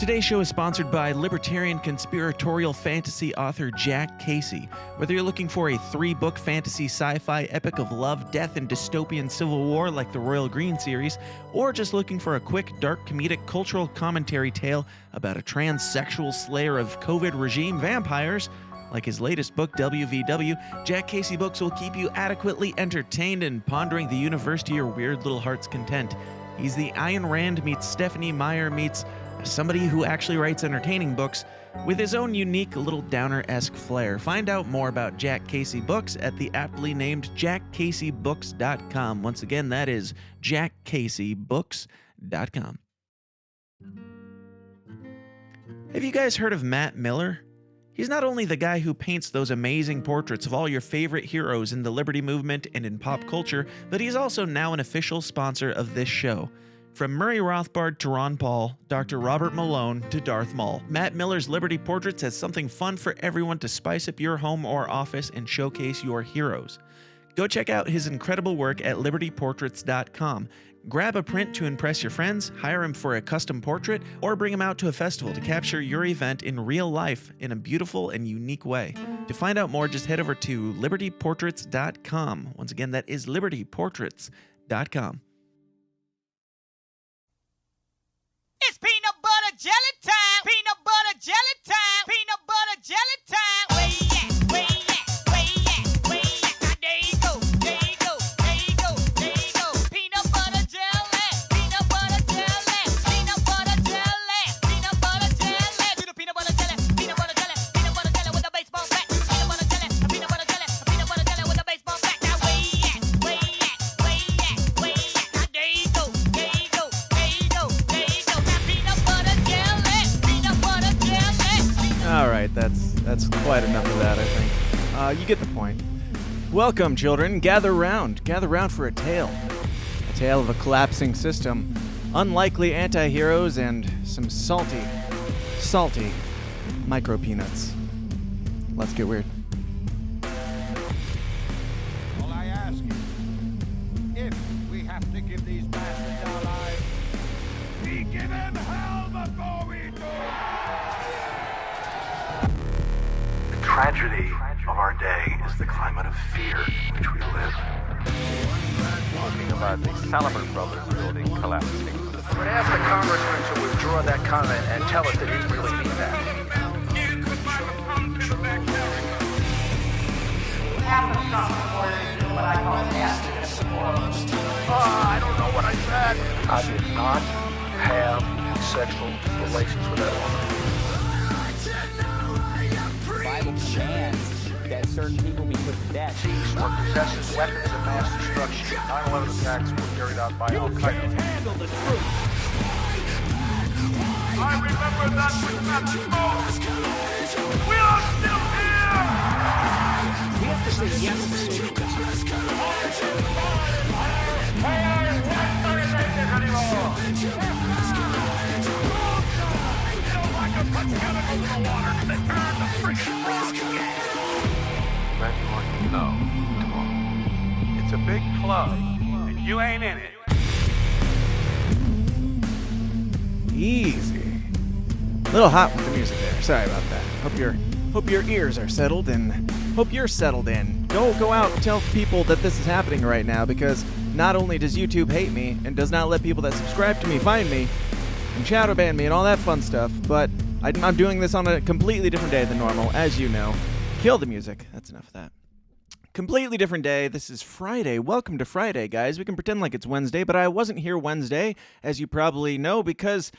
Today's show is sponsored by libertarian conspiratorial fantasy author Jack Casey. Whether you're looking for a 3-book fantasy sci-fi epic of love, death, and dystopian civil war like the Royal Green series, or just looking for a quick, dark, comedic cultural commentary tale about a transsexual slayer of COVID regime vampires, like his latest book, WVW, Jack Casey Books will keep you adequately entertained and pondering the universe to your weird little heart's content. He's the Ayn Rand meets Stephanie Meyer meets somebody who actually writes entertaining books with his own unique little downer-esque flair. Find out more about Jack Casey Books at the aptly named jackcaseybooks.com. Once again, that is jackcaseybooks.com. Have you guys heard of Matt Miller? He's not only the guy who paints those amazing portraits of all your favorite heroes in the liberty movement and in pop culture, but he's also now an official sponsor of this show. From Murray Rothbard to Ron Paul, Dr. Robert Malone to Darth Maul, Matt Miller's Liberty Portraits has something fun for everyone to spice up your home or office and showcase your heroes. Go check out his incredible work at libertyportraits.com. Grab a print to impress your friends, hire him for a custom portrait, or bring him out to a festival to capture your event in real life in a beautiful and unique way. To find out more, just head over to libertyportraits.com. Once again, that is libertyportraits.com. It's peanut butter jelly time. Peanut butter jelly time. Peanut butter jelly time. Where you at? Where you at? Where you at? Where you at? Now there you go. There you go. There you go. There you go. Peanut butter jelly. Peanut butter jelly. Peanut butter jelly. Peanut butter jelly. Do the peanut butter jelly. Peanut butter jelly. Peanut butter jelly with a baseball bat. Peanut butter jelly. Peanut butter jelly. Peanut butter jelly with a baseball bat. Now where you at? Where you at? Where you at? Where you at? Now there you go. There you go. There you go. There you go. All right, that's quite enough of that, I think. You get the point. Welcome, children. Gather round for a tale of a collapsing system, unlikely anti-heroes, and some salty micro peanuts. Let's get weird. All I ask is, if we have to give these bastards our lives, we give them hell before we do. The tragedy of our day is the climate of fear in which we live. Talking about the Salomon Brothers building collapsing. I would ask the congressman to withdraw that comment and tell us that he didn't really mean that. I don't know what I said. I did not have sexual relations with that woman. The Bible commands that certain people be put to death. Thieves or possesses weapons of mass destruction. 9/11 attacks were carried out by Al-Qaeda. Handle the truth. I remember that with that smoke. We are still here. We have to say yes to social justice. No, tomorrow. It's a big club, and you ain't in it. Easy. A little hot with the music there. Sorry about that. Hope your ears are settled and hope you're settled in. Go out and tell people that this is happening right now, because not only does YouTube hate me and does not let people that subscribe to me find me and shadow ban me and all that fun stuff, but I'm doing this on a completely different day than normal, as you know. Kill the music. That's enough of that. Completely different day. This is Friday. Welcome to Friday, guys. We can pretend like it's Wednesday, but I wasn't here Wednesday, as you probably know, because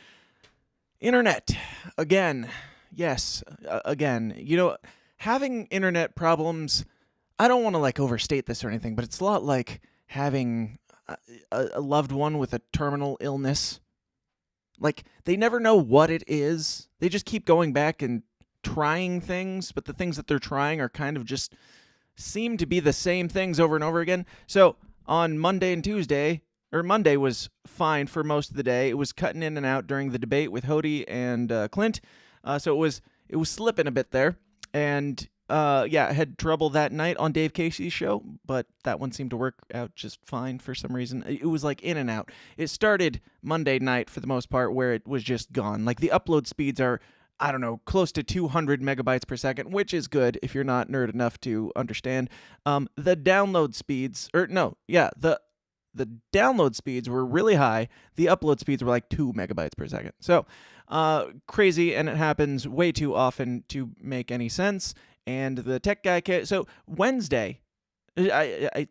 internet. Again. Yes, again. You know, having internet problems, I don't want to, overstate this or anything, but it's a lot like having a loved one with a terminal illness. They never know what it is. They just keep going back and trying things, but the things that they're trying are kind of just seem to be the same things over and over again. So on Monday and Tuesday, or Monday was fine for most of the day. It was cutting in and out during the debate with Hody and Clint. So it was slipping a bit there. And yeah, I had trouble that night on Dave Casey's show, but that one seemed to work out just fine for some reason. It was like in and out. It started Monday night for the most part where it was just gone. Like the upload speeds are, I don't know, close to 200 megabytes per second, which is good if you're not nerd enough to understand. The download speeds, the download speeds were really high. The upload speeds were like 2 megabytes per second. So crazy, and it happens way too often to make any sense. And the tech guy so Wednesday, I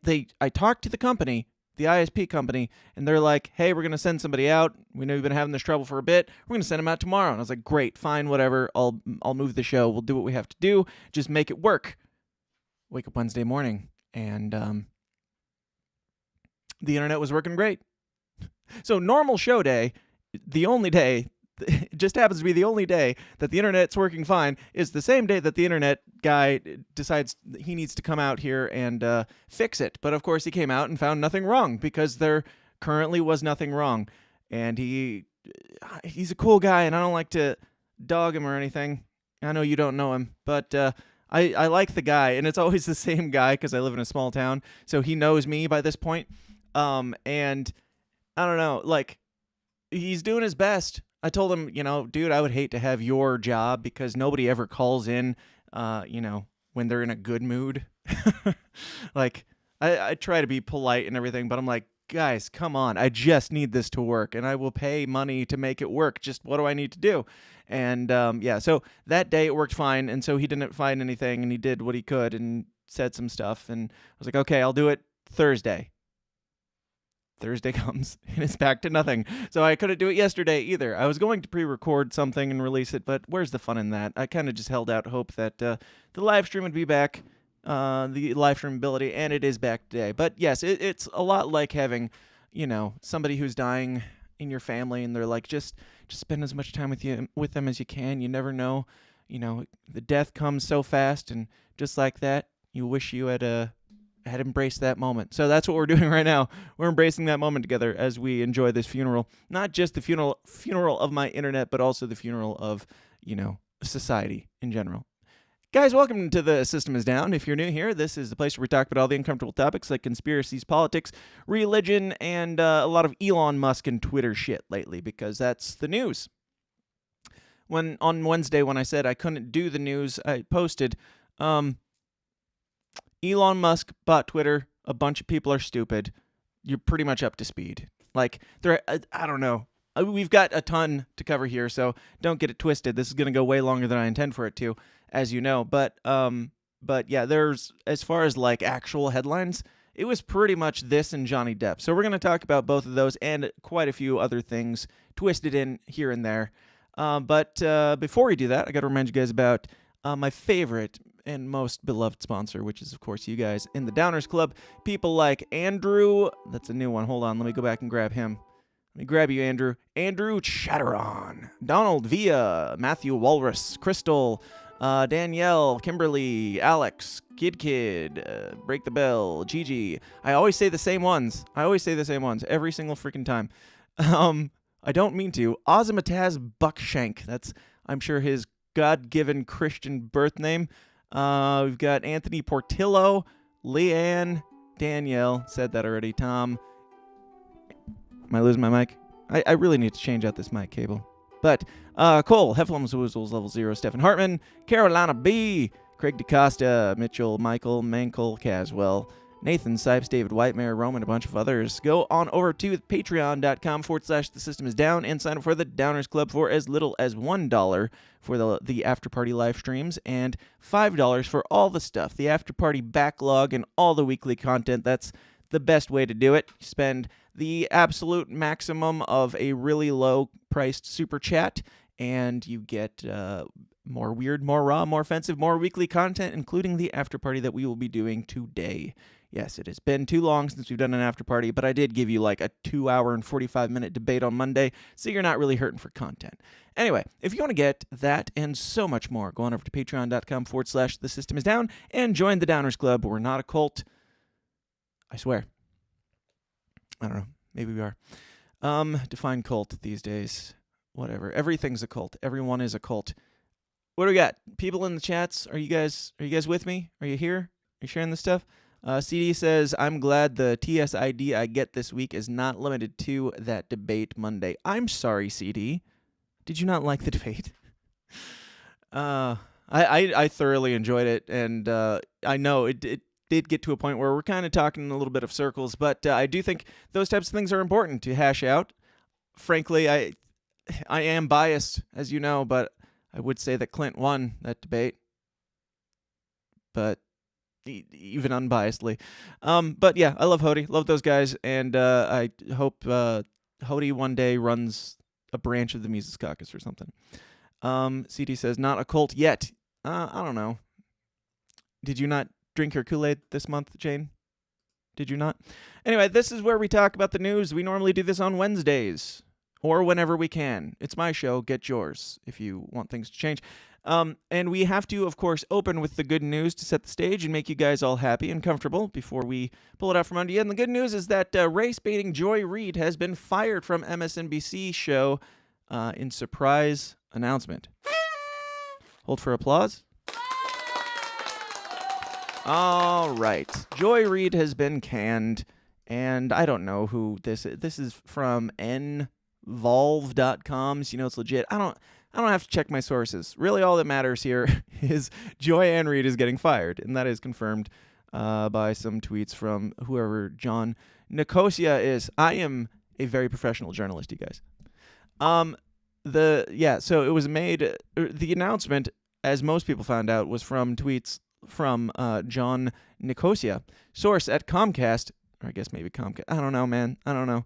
talked to the company, the ISP company, and they're like, hey, we're going to send somebody out. We know you've been having this trouble for a bit. We're going to send them out tomorrow. And I was like, great, fine, whatever. I'll move the show. We'll do what we have to do. Just make it work. Wake up Wednesday morning, and the internet was working great. So normal show day, the only day, it just happens to be the only day that the internet's working fine, is the same day that the internet guy decides he needs to come out here and fix it. But of course he came out and found nothing wrong, because there currently was nothing wrong. And he's a cool guy, and I don't like to dog him or anything. I know you don't know him, but I like the guy, and it's always the same guy because I live in a small town, so he knows me by this point. And I don't know, like, he's doing his best. I told him, dude, I would hate to have your job because nobody ever calls in, when they're in a good mood. Like, I try to be polite and everything, but I'm like, guys, come on. I just need this to work, and I will pay money to make it work. Just what do I need to do? And, so that day it worked fine, and so he didn't find anything, and he did what he could and said some stuff, and I was like, okay, I'll do it Thursday. Thursday comes, and it's back to nothing. So I couldn't do it yesterday either. I was going to pre-record something and release it, but where's the fun in that? I kind of just held out hope that the live stream would be back, the live stream ability, and it is back today. But yes, it's a lot like having, somebody who's dying in your family, and they're like, just spend as much time with them as you can. You never know, the death comes so fast, and just like that, you wish you had embraced that moment. So that's what we're doing right now. We're embracing that moment together as we enjoy this funeral. Not just the funeral of my internet, but also the funeral of, society in general. Guys, welcome to The System Is Down. If you're new here, this is the place where we talk about all the uncomfortable topics like conspiracies, politics, religion, and a lot of Elon Musk and Twitter shit lately, because that's the news. On Wednesday, when I said I couldn't do the news, I posted, Elon Musk bought Twitter. A bunch of people are stupid. You're pretty much up to speed. Like, I don't know. We've got a ton to cover here, so don't get it twisted. This is going to go way longer than I intend for it to, as you know. But yeah, there's, as far as like actual headlines, it was pretty much this and Johnny Depp. So we're going to talk about both of those and quite a few other things twisted in here and there. But before we do that, I got to remind you guys about my favorite and most beloved sponsor, which is, of course, you guys in the Downers Club. People like Andrew. That's a new one. Hold on. Let me go back and grab him. Let me grab you, Andrew. Andrew Chatteron. Donald Villa. Matthew Walrus. Crystal. Danielle. Kimberly. Alex. Kid. Break the Bell. Gigi. I always say the same ones. Every single freaking time. I don't mean to. Ozymataz Buckshank. That's, I'm sure, his God-given Christian birth name. We've got Anthony Portillo, Leanne, Danielle, said that already, Tom. Am I losing my mic? I really need to change out this mic cable. But Cole, Hefflums Woozles, Level 0, Stephen Hartman, Carolina B, Craig DeCosta, Mitchell, Michael, Mankel, Caswell, Nathan Sipes, David Whitemare, Roman, a bunch of others. Go on over to patreon.com/The System Is Down and sign up for the Downers Club for as little as $1 for the after party live streams and $5 for all the stuff, the after party backlog and all the weekly content. That's the best way to do it. Spend the absolute maximum of a really low priced super chat, and you get more weird, more raw, more offensive, more weekly content, including the after party that we will be doing today. Yes, it has been too long since we've done an after party, but I did give you like a 2-hour and 45-minute debate on Monday, so you're not really hurting for content. Anyway, if you want to get that and so much more, go on over to patreon.com/The System Is Down and join the Downers Club. We're not a cult. I swear. I don't know. Maybe we are. Define cult these days. Whatever. Everything's a cult. Everyone is a cult. What do we got? People in the chats, are you guys with me? Are you here? Are you sharing this stuff? CD says, I'm glad the TSID I get this week is not limited to that debate Monday. I'm sorry, CD. Did you not like the debate? I thoroughly enjoyed it, and I know it did get to a point where we're kind of talking in a little bit of circles, but I do think those types of things are important to hash out. Frankly, I am biased, as you know, but I would say that Clint won that debate. But even unbiasedly. But yeah, I love Hody. Love those guys, and I hope Hody one day runs a branch of the Mises Caucus or something. CD says, not a cult yet. I don't know. Did you not drink your Kool-Aid this month, Jane? Did you not? Anyway, this is where we talk about the news. We normally do this on Wednesdays or whenever we can. It's my show. Get yours if you want things to change. And we have to, of course, open with the good news to set the stage and make you guys all happy and comfortable before we pull it out from under you. And the good news is that race-baiting Joy Reid has been fired from MSNBC show in surprise announcement. Hold for applause. All right. Joy Reid has been canned, and I don't know who this is. This is from nvolve.com, so you know it's legit. I don't have to check my sources. Really, all that matters here is Joy Ann Reid is getting fired, and that is confirmed by some tweets from whoever John Nicosia is. I am a very professional journalist, you guys. So it was made. The announcement, as most people found out, was from tweets from John Nicosia, source at Comcast, or I guess maybe Comcast. I don't know, man. I don't know.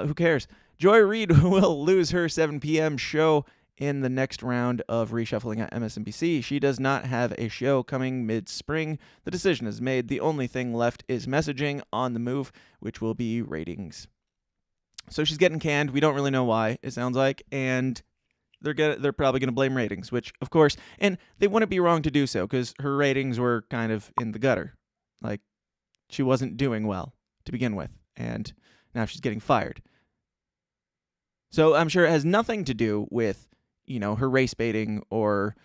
Who cares? Joy Reid will lose her 7 p.m. show in the next round of reshuffling at MSNBC. She does not have a show coming mid-spring. The decision is made. The only thing left is messaging on the move, which will be ratings. So she's getting canned. We don't really know why, it sounds like, and they're probably going to blame ratings, which, of course, and they wouldn't be wrong to do so because her ratings were kind of in the gutter. Like, she wasn't doing well to begin with, and now she's getting fired. So I'm sure it has nothing to do with, you know, her race baiting or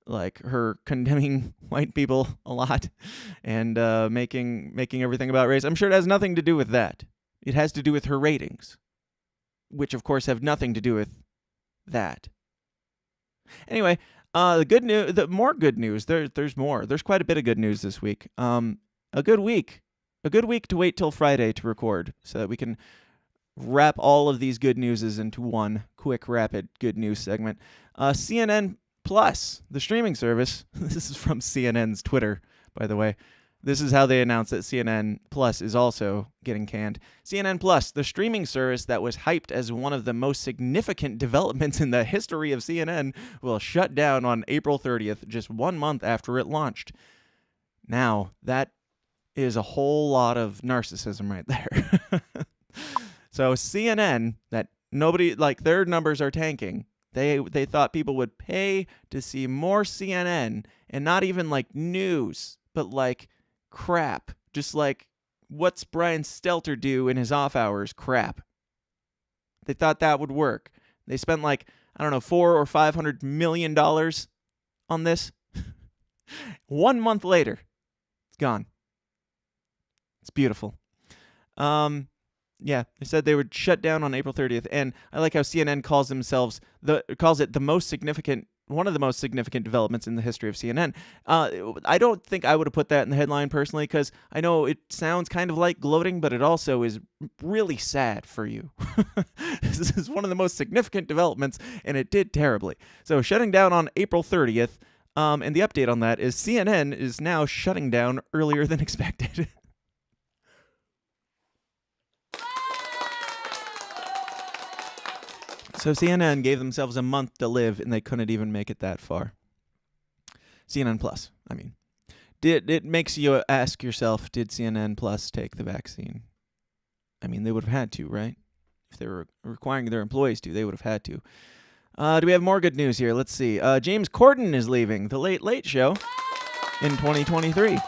like her condemning white people a lot and making everything about race. I'm sure it has nothing to do with that. It has to do with her ratings, which of course have nothing to do with that. Anyway, the more good news. There's more. There's quite a bit of good news this week. A good week to wait till Friday to record so that we can wrap all of these good newses into one quick, rapid good news segment. CNN Plus, the streaming service. This is from CNN's Twitter, by the way. This is how they announced that CNN Plus is also getting canned. CNN Plus, the streaming service that was hyped as one of the most significant developments in the history of CNN, will shut down on April 30th, just 1 month after it launched. Now, that is a whole lot of narcissism right there. So CNN, that nobody, like, their numbers are tanking. They thought people would pay to see more CNN, and not even like news, but like crap. Just like, what's Brian Stelter do in his off hours? Crap. They thought that would work. They spent like, I don't know, $400 or $500 million on this. 1 month later, it's gone. It's beautiful. Yeah, they said they would shut down on April 30th, and I like how CNN calls it the most significant, one of the most significant developments in the history of CNN. I don't think I would have put that in the headline personally, because I know it sounds kind of like gloating, but it also is really sad for you. This is one of the most significant developments, and it did terribly. So shutting down on April 30th, and the update on that is CNN is now shutting down earlier than expected. So CNN gave themselves a month to live, and they couldn't even make it that far. CNN Plus, I mean. It makes you ask yourself, did CNN Plus take the vaccine? I mean, they would have had to, right? If they were requiring their employees to, they would have had to. Do we have more good news here? Let's see. James Corden is leaving The Late Late Show in 2023. So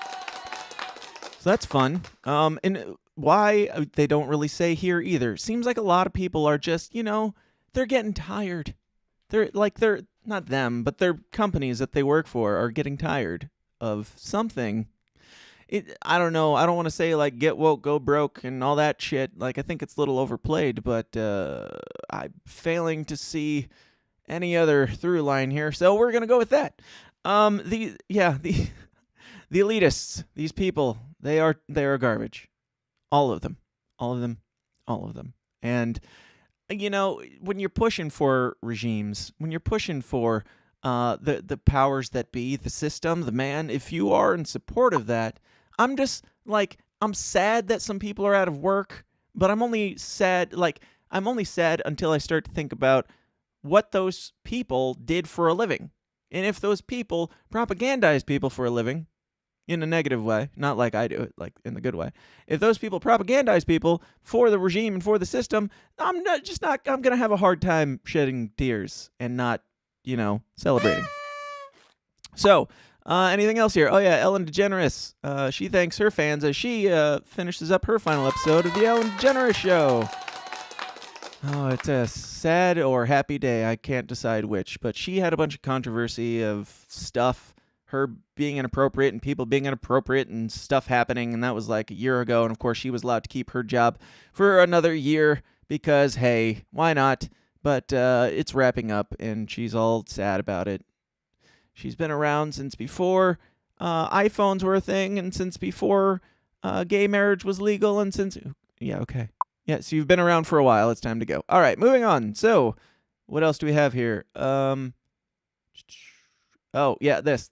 that's fun. And why, they don't really say here either. Seems like a lot of people are just, you know, they're getting tired. They're not them, but their companies that they work for are getting tired of something. I don't know. I don't want to say like get woke, go broke, and all that shit. Like I think it's a little overplayed, but I'm failing to see any other through line here, so we're gonna go with that. The elitists, these people, they are garbage. All of them. And you know, when you're pushing for regimes, when you're pushing for the powers that be, the system, the man, if you are in support of that, I'm just like, I'm sad that some people are out of work, but I'm only sad until I start to think about what those people did for a living. And if those people propagandize people for a living, in a negative way, not like I do it, like in the good way. If those people propagandize people for the regime and for the system, I'm going to have a hard time shedding tears and not, celebrating. So, anything else here? Oh yeah, Ellen DeGeneres. She thanks her fans as she finishes up her final episode of the Ellen DeGeneres Show. Oh, it's a sad or happy day. I can't decide which, but she had a bunch of controversy of stuff, her being inappropriate and people being inappropriate and stuff happening, and that was like a year ago, and of course she was allowed to keep her job for another year because, hey, why not? But it's wrapping up, and she's all sad about it. She's been around since before iPhones were a thing, and since before gay marriage was legal, and since... Yeah, okay. Yeah, so you've been around for a while. It's time to go. All right, moving on. So, what else do we have here? Oh, yeah, this.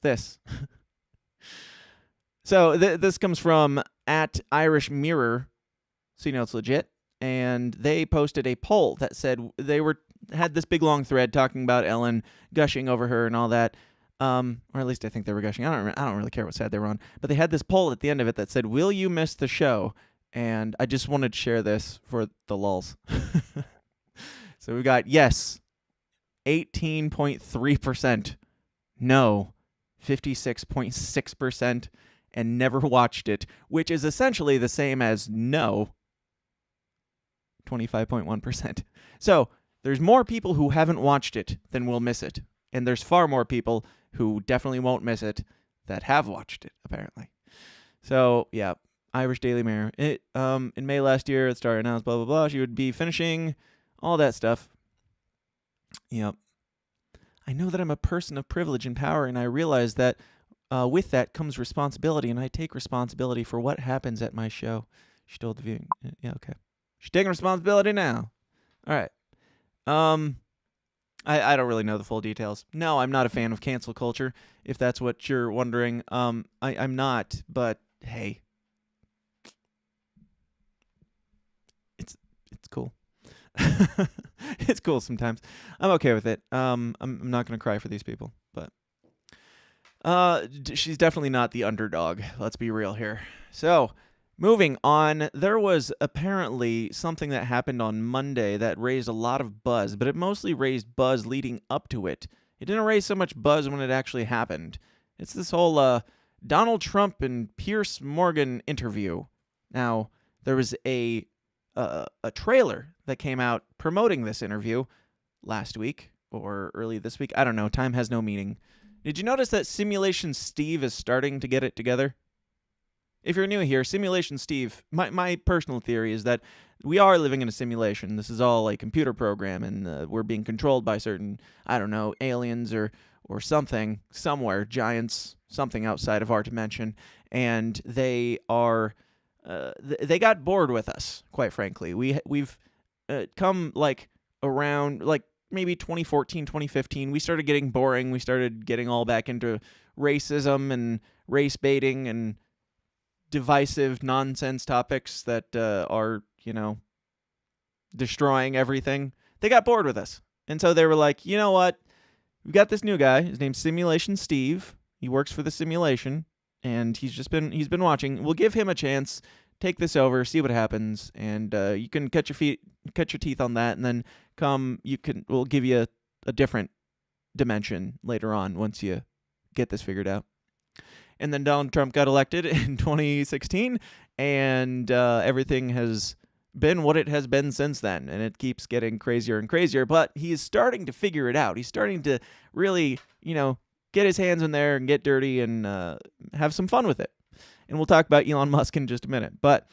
So, this comes from @IrishMirror, so you know it's legit. And they posted a poll that said had this big long thread talking about Ellen gushing over her and all that. Or at least I think they were gushing. I don't really care what side they were on. But they had this poll at the end of it that said, "Will you miss the show?" And I just wanted to share this for the lulz. So we got yes, 18.3%. No, 56.6%. And never watched it, which is essentially the same as no, 25.1%. So there's more people who haven't watched it than will miss it. And there's far more people who definitely won't miss it that have watched it, apparently. So, yeah. Irish Daily Mirror. In May last year, it started announced, blah, blah, blah. She would be finishing all that stuff. Yep. I know that I'm a person of privilege and power, and I realize that with that comes responsibility, and I take responsibility for what happens at my show. She told the viewing. Yeah, okay. She's taking responsibility now. All right. I don't really know the full details. No, I'm not a fan of cancel culture, if that's what you're wondering. I'm not, but hey. It's cool. It's cool sometimes. I'm okay with it. I'm not going to cry for these people, but she's definitely not the underdog. Let's be real here. So, moving on, there was apparently something that happened on Monday that raised a lot of buzz, but it mostly raised buzz leading up to it. It didn't raise so much buzz when it actually happened. It's this whole Donald Trump and Piers Morgan interview. Now, there was a trailer that came out promoting this interview last week or early this week. I don't know. Time has no meaning. Did you notice that Simulation Steve is starting to get it together? If you're new here, Simulation Steve, my personal theory is that we are living in a simulation. This is all a computer program, and we're being controlled by certain, I don't know, aliens or something, somewhere, giants, something outside of our dimension, and they are... they got bored with us, quite frankly. We've come around maybe 2014, 2015. We started getting boring. We started getting all back into racism and race baiting and divisive nonsense topics that are, destroying everything. They got bored with us. And so they were like, you know what? We've got this new guy. His name's Simulation Steve. He works for the simulation. And he's been watching. We'll give him a chance. Take this over, see what happens, and you can cut your teeth on that, and then we'll give you a different dimension later on once you get this figured out. And then Donald Trump got elected in 2016, and everything has been what it has been since then, and it keeps getting crazier and crazier, but he is starting to figure it out. He's starting to really, get his hands in there and get dirty and have some fun with it. And we'll talk about Elon Musk in just a minute. But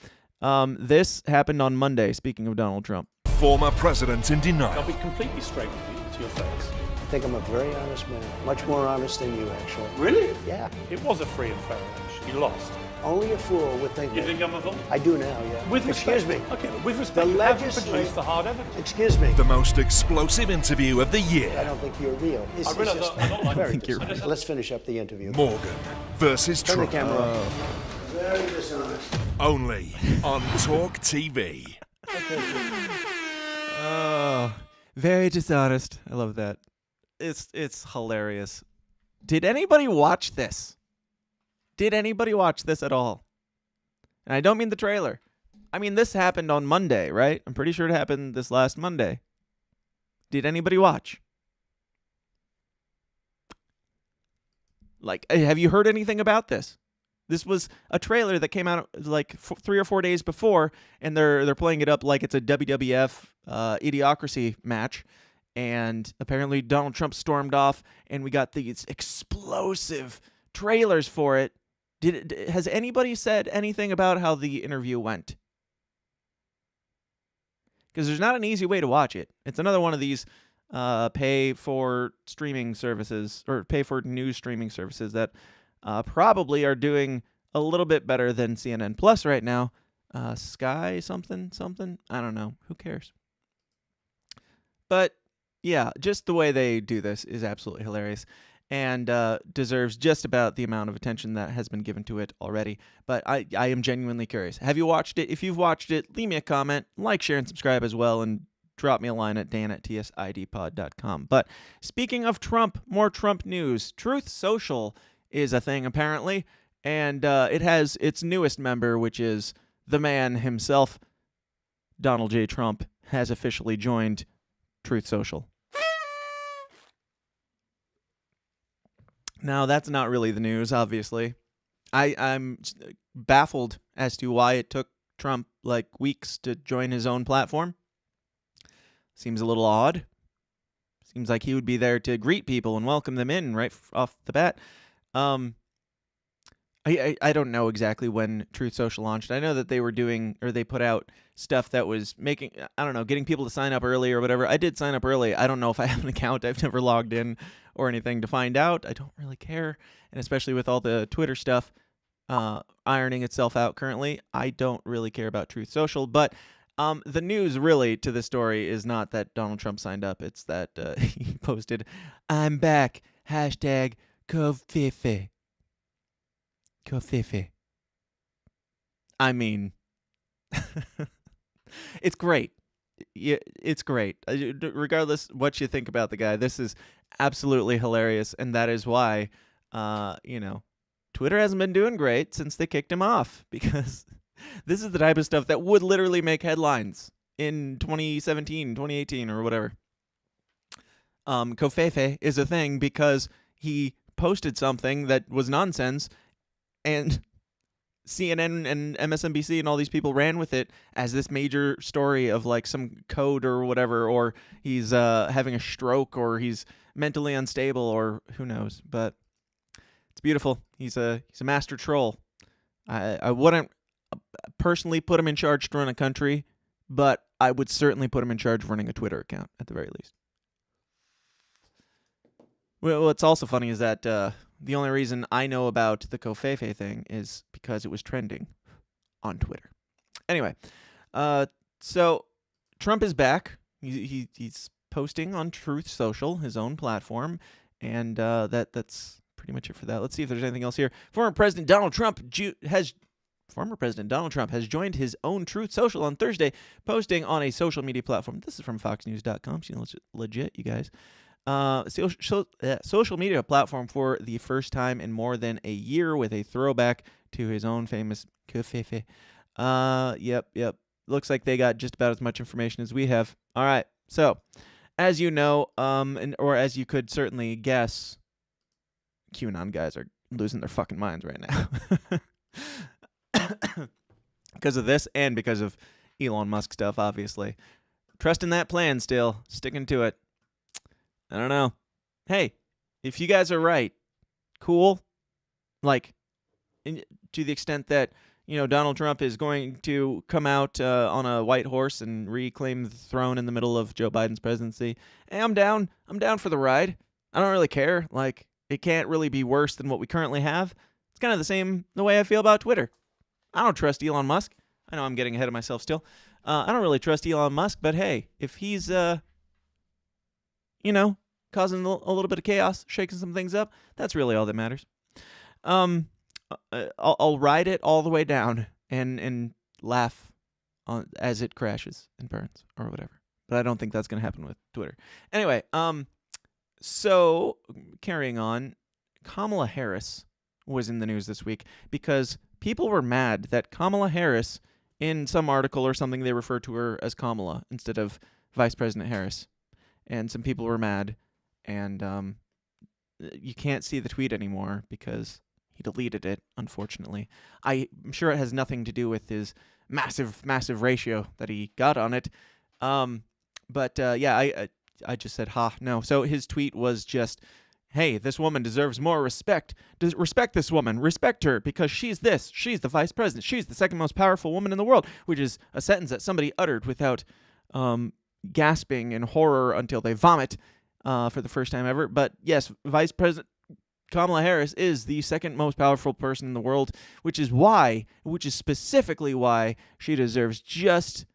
this happened on Monday, speaking of Donald Trump. Former president in denial. I'll be completely straight with you to your face. I think I'm a very honest man. Much more honest than you, actually. Really? Yeah. It was a free and fair election. You lost. Only a fool would think You that. think I'm a fool? I do now, yeah. With Excuse respect. me. Okay, with respect, The you haven't legislature- produced the hard evidence. Excuse me. The most explosive interview of the I year. don't think you're real. This I is realise just I'm not like very you. dishonest. Let's finish up the interview. Morgan versus Turn the Trump. camera off. Very dishonest. Only on Talk TV. Oh, very dishonest. I love that. It's hilarious. Did anybody watch this? Did anybody watch this at all? And I don't mean the trailer. I mean, this happened on Monday, right? I'm pretty sure it happened this last Monday. Did anybody watch? Like, have you heard anything about this? This was a trailer that came out like 3 or 4 days before, and they're playing it up like it's a WWF Idiocracy match. And apparently Donald Trump stormed off, and we got these explosive trailers for it. Has anybody said anything about how the interview went? Because there's not an easy way to watch it. It's another one of these pay for streaming services, or pay for news streaming services that probably are doing a little bit better than CNN Plus right now. Sky something. I don't know. Who cares? But yeah, just the way they do this is absolutely hilarious, and deserves just about the amount of attention that has been given to it already. But I am genuinely curious. Have you watched it? If you've watched it, leave me a comment, like, share, and subscribe as well, and drop me a line at dan@tsidpod.com. But speaking of Trump, more Trump news. Truth Social is a thing, apparently, and it has its newest member, which is the man himself, Donald J. Trump, has officially joined Truth Social. Now, that's not really the news, obviously. I'm baffled as to why it took Trump, like, weeks to join his own platform. Seems a little odd. Seems like he would be there to greet people and welcome them in right off the bat. I don't know exactly when Truth Social launched. I know that they were doing, or they put out stuff that was making, I don't know, getting people to sign up early or whatever. I did sign up early. I don't know if I have an account. I've never logged in or anything to find out. I don't really care. And especially with all the Twitter stuff ironing itself out currently, I don't really care about Truth Social. But the news really to the story is not that Donald Trump signed up. It's that he posted, "I'm back, hashtag Kofifi." Kofifi. I mean, it's great. Yeah, it's great. Regardless what you think about the guy, this is absolutely hilarious, and that is why, Twitter hasn't been doing great since they kicked him off, because this is the type of stuff that would literally make headlines in 2017, 2018, or whatever. Kofefe is a thing because he posted something that was nonsense, and CNN and MSNBC and all these people ran with it as this major story of like some code or whatever, or he's having a stroke, or he's mentally unstable, or who knows. But it's beautiful. He's a master troll. I wouldn't personally put him in charge to run a country, but I would certainly put him in charge of running a Twitter account at the very least. Well, what's also funny is that the only reason I know about the Kofefe thing is because it was trending on Twitter. Anyway, so Trump is back. He's posting on Truth Social, his own platform, and that's pretty much it for that. Let's see if there's anything else here. Former President Donald Trump has joined his own Truth Social on Thursday, posting on a social media platform. This is from FoxNews.com. So legit, you guys. Social media platform for the first time in more than a year, with a throwback to his own famous Kofefe. Yep. Looks like they got just about as much information as we have. All right. So, as you know, or as you could certainly guess, QAnon guys are losing their fucking minds right now. Because of this and because of Elon Musk stuff, obviously. Trusting that plan still, sticking to it. I don't know. Hey, if you guys are right, cool. Like, to the extent that, Donald Trump is going to come out on a white horse and reclaim the throne in the middle of Joe Biden's presidency. Hey, I'm down. I'm down for the ride. I don't really care. Like, it can't really be worse than what we currently have. It's kind of the way I feel about Twitter. I don't trust Elon Musk. I know I'm getting ahead of myself still. I don't really trust Elon Musk, but hey, if he's, causing a little bit of chaos, shaking some things up, that's really all that matters. I'll ride it all the way down and laugh as it crashes and burns or whatever. But I don't think that's going to happen with Twitter. Anyway, so carrying on, Kamala Harris was in the news this week because people were mad that Kamala Harris, in some article or something, they referred to her as Kamala instead of Vice President Harris. And some people were mad, and you can't see the tweet anymore because he deleted it, unfortunately. I'm sure it has nothing to do with his massive ratio that he got on it. I just said, no. So his tweet was just, hey, this woman deserves more respect. Respect this woman. Respect her because she's this. She's the vice president. She's the second most powerful woman in the world, which is a sentence that somebody uttered without gasping in horror until they vomit for the first time ever. But yes, Vice President Kamala Harris is the second most powerful person in the world, which is specifically why she deserves just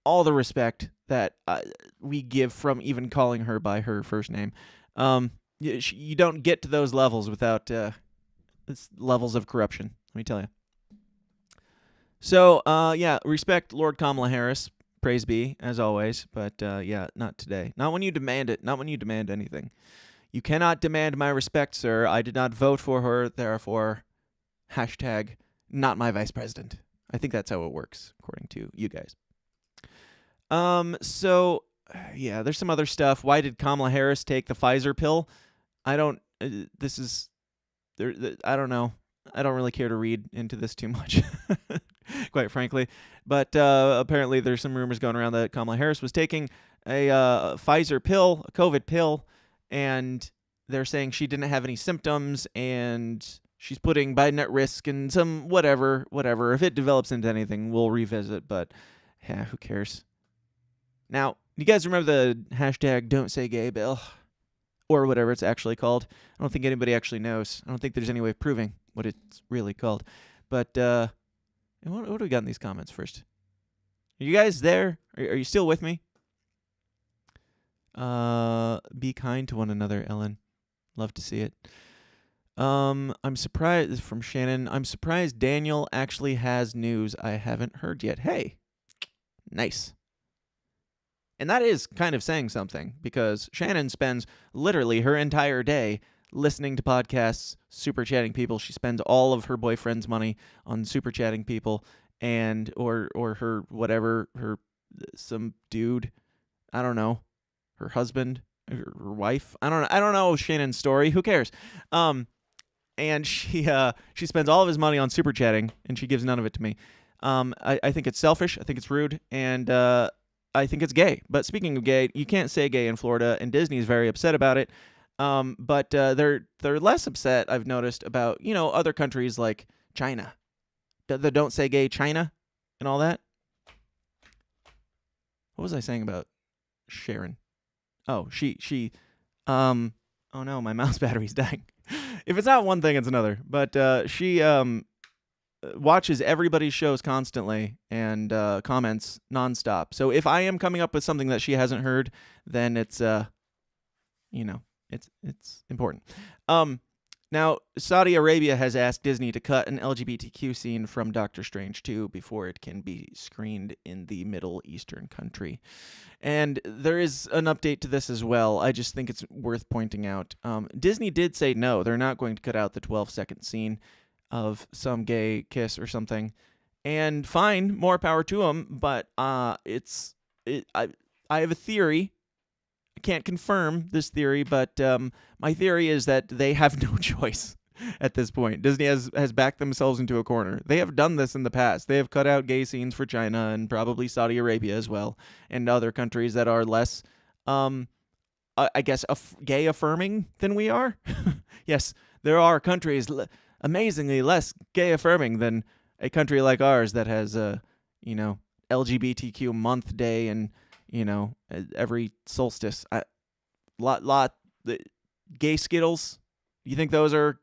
all the respect that we give from even calling her by her first name. You don't get to those levels without levels of corruption, let me tell you. So, respect Lord Kamala Harris. Praise be, as always. But, not today. Not when you demand it. Not when you demand anything. You cannot demand my respect, sir. I did not vote for her, therefore, hashtag not my vice president. I think that's how it works, according to you guys. There's some other stuff. Why did Kamala Harris take the Pfizer pill? I don't know. I don't really care to read into this too much, quite frankly. But apparently there's some rumors going around that Kamala Harris was taking a Pfizer pill, a COVID pill, and they're saying she didn't have any symptoms, and she's putting Biden at risk, and some whatever. If it develops into anything, we'll revisit, but who cares? Now, you guys remember the hashtag Don't Say Gay bill? Or whatever it's actually called. I don't think anybody actually knows. I don't think there's any way of proving what it's really called. But what do we got in these comments first? Are you guys there? Are you still with me? Be kind to one another, Ellen. Love to see it. I'm surprised, this is from Shannon. I'm surprised Daniel actually has news I haven't heard yet. Hey, nice. And that is kind of saying something, because Shannon spends literally her entire day listening to podcasts, super chatting people. She spends all of her boyfriend's money on super chatting people, and or her whatever, some dude, I don't know, her husband, her wife. I don't know Shannon's story. Who cares? And she spends all of his money on super chatting, and she gives none of it to me. I think it's selfish. I think it's rude, and I think it's gay. But speaking of gay, you can't say gay in Florida, and Disney is very upset about it. But they're less upset, I've noticed, about other countries like China. The Don't Say Gay China and all that. What was I saying about Sharon? Oh, she. Oh no, my mouse battery's dying. If it's not one thing, it's another. But she watches everybody's shows constantly and comments nonstop. So if I am coming up with something that she hasn't heard, then it's it's important. Now, Saudi Arabia has asked Disney to cut an LGBTQ scene from Doctor Strange 2 before it can be screened in the Middle Eastern country. And there is an update to this as well. I just think it's worth pointing out. Disney did say no, they're not going to cut out the 12-second scene of some gay kiss or something. And fine, more power to them, but I have a theory. I can't confirm this theory, but my theory is that they have no choice. at this point. Disney has backed themselves into a corner. They have done this in the past. They have cut out gay scenes for China and probably Saudi Arabia as well, and other countries that are less, I guess, gay affirming than we are. Yes, there are countries amazingly less gay affirming than a country like ours that has LGBTQ month day and every solstice. The gay Skittles. You think those are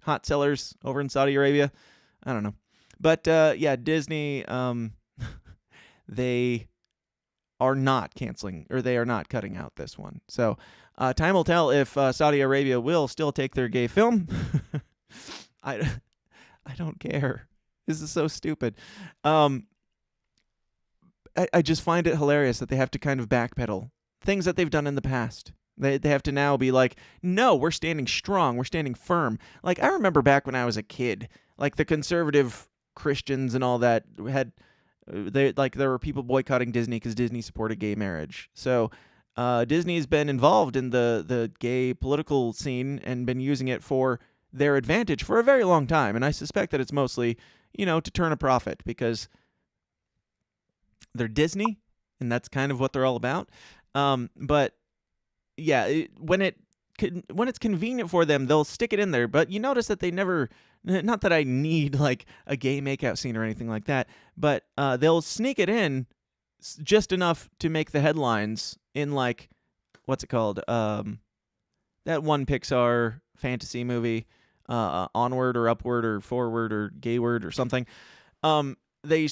hot sellers over in Saudi Arabia? I don't know. But yeah, Disney, they are not canceling, or they are not cutting out this one. So time will tell if Saudi Arabia will still take their gay film. I don't care. This is so stupid. I just find it hilarious that they have to kind of backpedal things that they've done in the past. They have to now be like, no, we're standing strong. We're standing firm. Like, I remember back when I was a kid, like the conservative Christians and all that had, there were people boycotting Disney because Disney supported gay marriage. So Disney's been involved in the gay political scene and been using it for their advantage for a very long time. And I suspect that it's mostly, to turn a profit because they're Disney and that's kind of what they're all about. But yeah, when it's convenient for them, they'll stick it in there. But you notice that they never, not that I need like a gay makeout scene or anything like that, but they'll sneak it in just enough to make the headlines in like, what's it called? That one Pixar fantasy movie, Onward or Upward or Forward or Gayward or something. They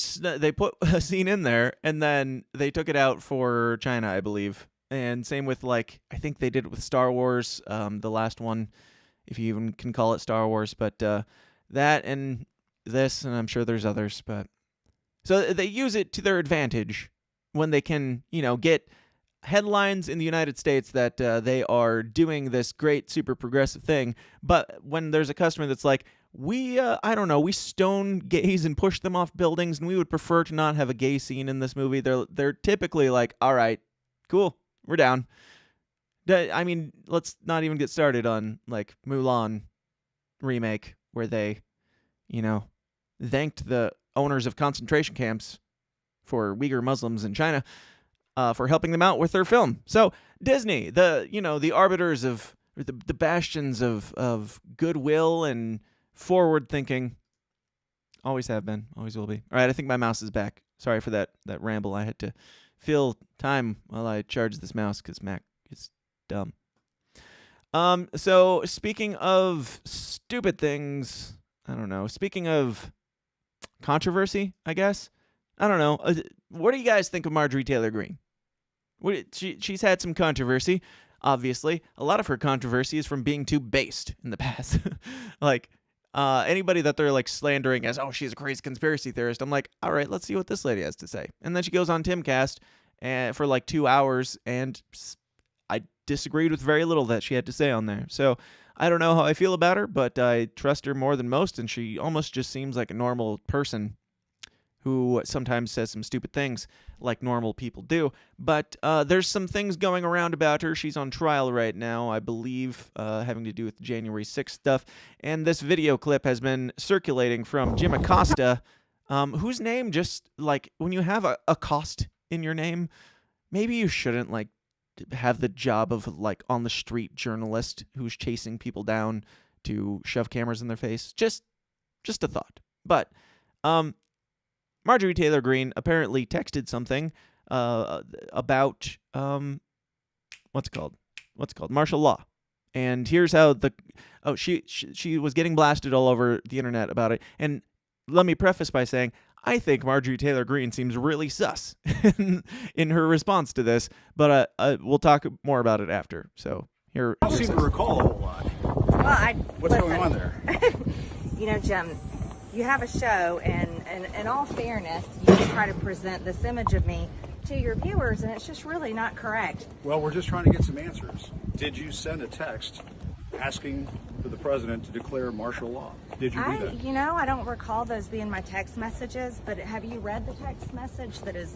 put a scene in there and then they took it out for China, I believe. And same with, like, I think they did it with Star Wars, the last one, if you even can call it Star Wars. But that and this, and I'm sure there's others. But so they use it to their advantage when they can, get headlines in the United States that they are doing this great, super progressive thing. But when there's a customer that's like, we stone gays and push them off buildings, and we would prefer to not have a gay scene in this movie, they're typically like, all right, cool. We're down. I mean, let's not even get started on, like, Mulan remake, where they, thanked the owners of concentration camps for Uyghur Muslims in China for helping them out with their film. So Disney, the arbiters of, the bastions of goodwill and forward thinking, always have been, always will be. All right, I think my mouse is back. Sorry for that ramble. I had to fill time while I charge this mouse because Mac is dumb. So speaking of stupid things, I don't know. Speaking of controversy, I guess. I don't know. What do you guys think of Marjorie Taylor Greene? She's had some controversy, obviously. A lot of her controversy is from being too based in the past. Like, anybody that they're like slandering as, oh, she's a crazy conspiracy theorist, I'm like, all right, let's see what this lady has to say. And then she goes on Timcast for like 2 hours, and I disagreed with very little that she had to say on there. So I don't know how I feel about her, but I trust her more than most, and she almost just seems like a normal person who sometimes says some stupid things like normal people do. But there's some things going around about her. She's on trial right now, I believe, having to do with the January 6th stuff. And this video clip has been circulating from Jim Acosta, whose name just, like, when you have Acosta in your name, maybe you shouldn't, like, have the job of, like, on-the-street journalist who's chasing people down to shove cameras in their face. Just a thought. But Marjorie Taylor Greene apparently texted something about what's it called martial law, and here's how she was getting blasted all over the internet about it. And let me preface by saying I think Marjorie Taylor Greene seems really sus in her response to this, but we'll talk more about it after. So here, I seem to recall a whole lot. Well, what's going on there? Jim, you have a show, and in all fairness, you try to present this image of me to your viewers, and it's just really not correct. Well, we're just trying to get some answers. Did you send a text asking for the president to declare martial law? Did you do that? I don't recall those being my text messages, but have you read the text message that is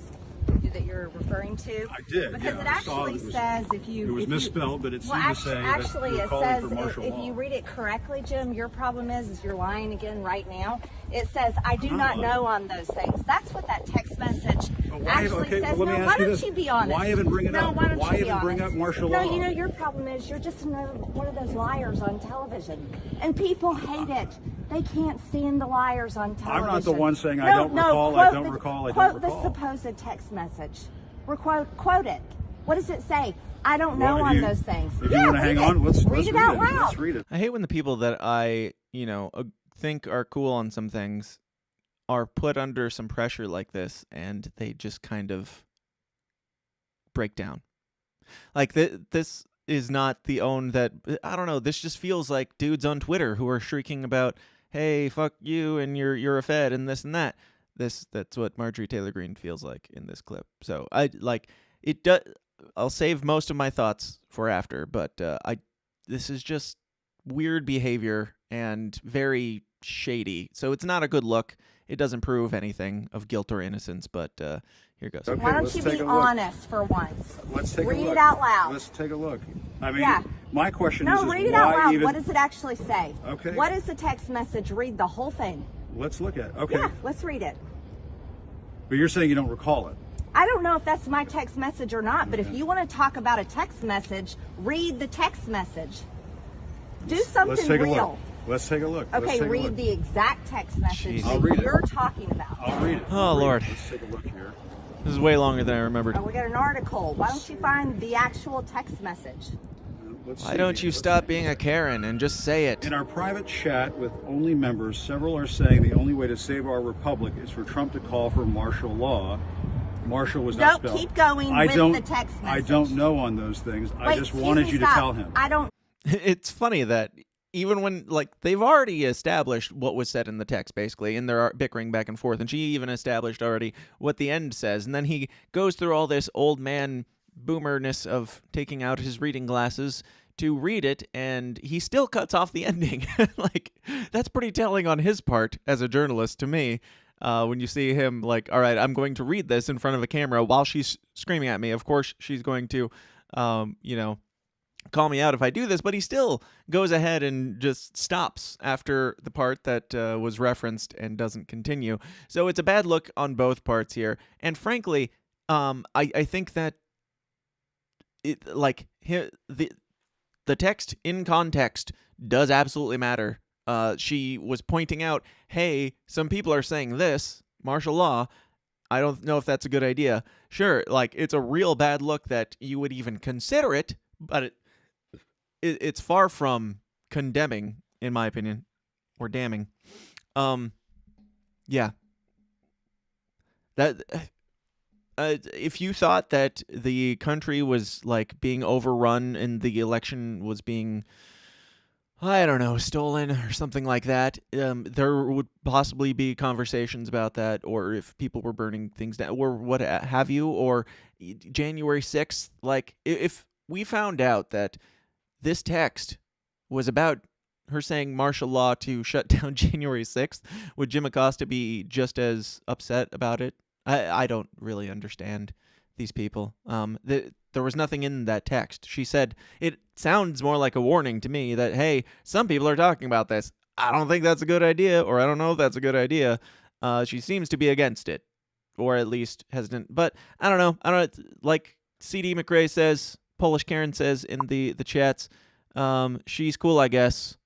that you're referring to? I did. Because it I saw actually it was, says if you... It was misspelled, but it seemed to say actually, that you're it calling says for martial if law. you read it correctly, Jim, your problem is you're lying again right now. It says, I do not know on those things. That's what that text message actually says. Well, let me No, ask why you don't this. you be honest? Why even bring it up? Why don't Why you be even bring honest? up martial No, law? you know, your problem is you're just another one of those liars on television. And people hate it. They can't stand the liars on television. I'm not the one saying I don't recall, I don't recall, I don't Quote recall. the supposed text message. Quote it. What does it say? I don't know on those things. If you want to hang on, let's read it out loud. Let's read it. I hate when the people that I, think are cool on some things are put under some pressure like this, and they just kind of break down. Like, this is not the own that, I don't know, this just feels like dudes on Twitter who are shrieking about, hey, fuck you, and you're a Fed, and this and that. That's what Marjorie Taylor Greene feels like in this clip. So I'll save most of my thoughts for after, but this is just weird behavior and very shady. So it's not a good look. It doesn't prove anything of guilt or innocence, but here goes. Okay, why don't you be honest for once? Let's take a look. Read it out loud. Let's take a look. I mean, my question is read it out loud. even... What does it actually say? Okay. What is the text message? Read the whole thing. Let's look at it. Okay. Yeah, let's read it. But you're saying you don't recall it. I don't know if that's my text message or not, but if you want to talk about a text message, read the text message. Do something Let's take real. a look. Let's take a look. Okay, read the exact text message that you're talking about. I'll read it. Oh, Lord. Let's take a look here. This is way longer than I remembered. Oh, we got an article. Why don't you find the actual text message? Why don't you stop being a Karen and just say it? In our private chat with only members, several are saying the only way to save our republic is for Trump to call for martial law. Martial was not spelled. Keep going with the text message. I don't know on those things. Wait, I just wanted you to tell him. I don't. It's funny that even when, they've already established what was said in the text, basically, and they're bickering back and forth, and she even established already what the end says, and then he goes through all this old man boomerness of taking out his reading glasses to read it, and he still cuts off the ending. That's pretty telling on his part as a journalist to me. When you see him all right, I'm going to read this in front of a camera while she's screaming at me. Of course, she's going to, call me out if I do this, but he still goes ahead and just stops after the part that was referenced and doesn't continue. So it's a bad look on both parts here. And frankly, I think that the text in context does absolutely matter. She was pointing out, hey, some people are saying this, martial law. I don't know if that's a good idea. Sure, it's a real bad look that you would even consider it, but it's far from condemning, in my opinion, or damning. Yeah. That if you thought that the country was being overrun and the election was being, I don't know, stolen or something like that, there would possibly be conversations about that, or if people were burning things down, or what have you, or January 6th. If we found out that this text was about her saying martial law to shut down January 6th, would Jim Acosta be just as upset about it? I don't really understand these people. There was nothing in that text. She said, it sounds more like a warning to me that, hey, some people are talking about this. I don't think that's a good idea, or I don't know if that's a good idea. She seems to be against it, or at least hesitant. But I don't know. Like C.D. McRae says, Polish Karen says in the chats, she's cool, I guess.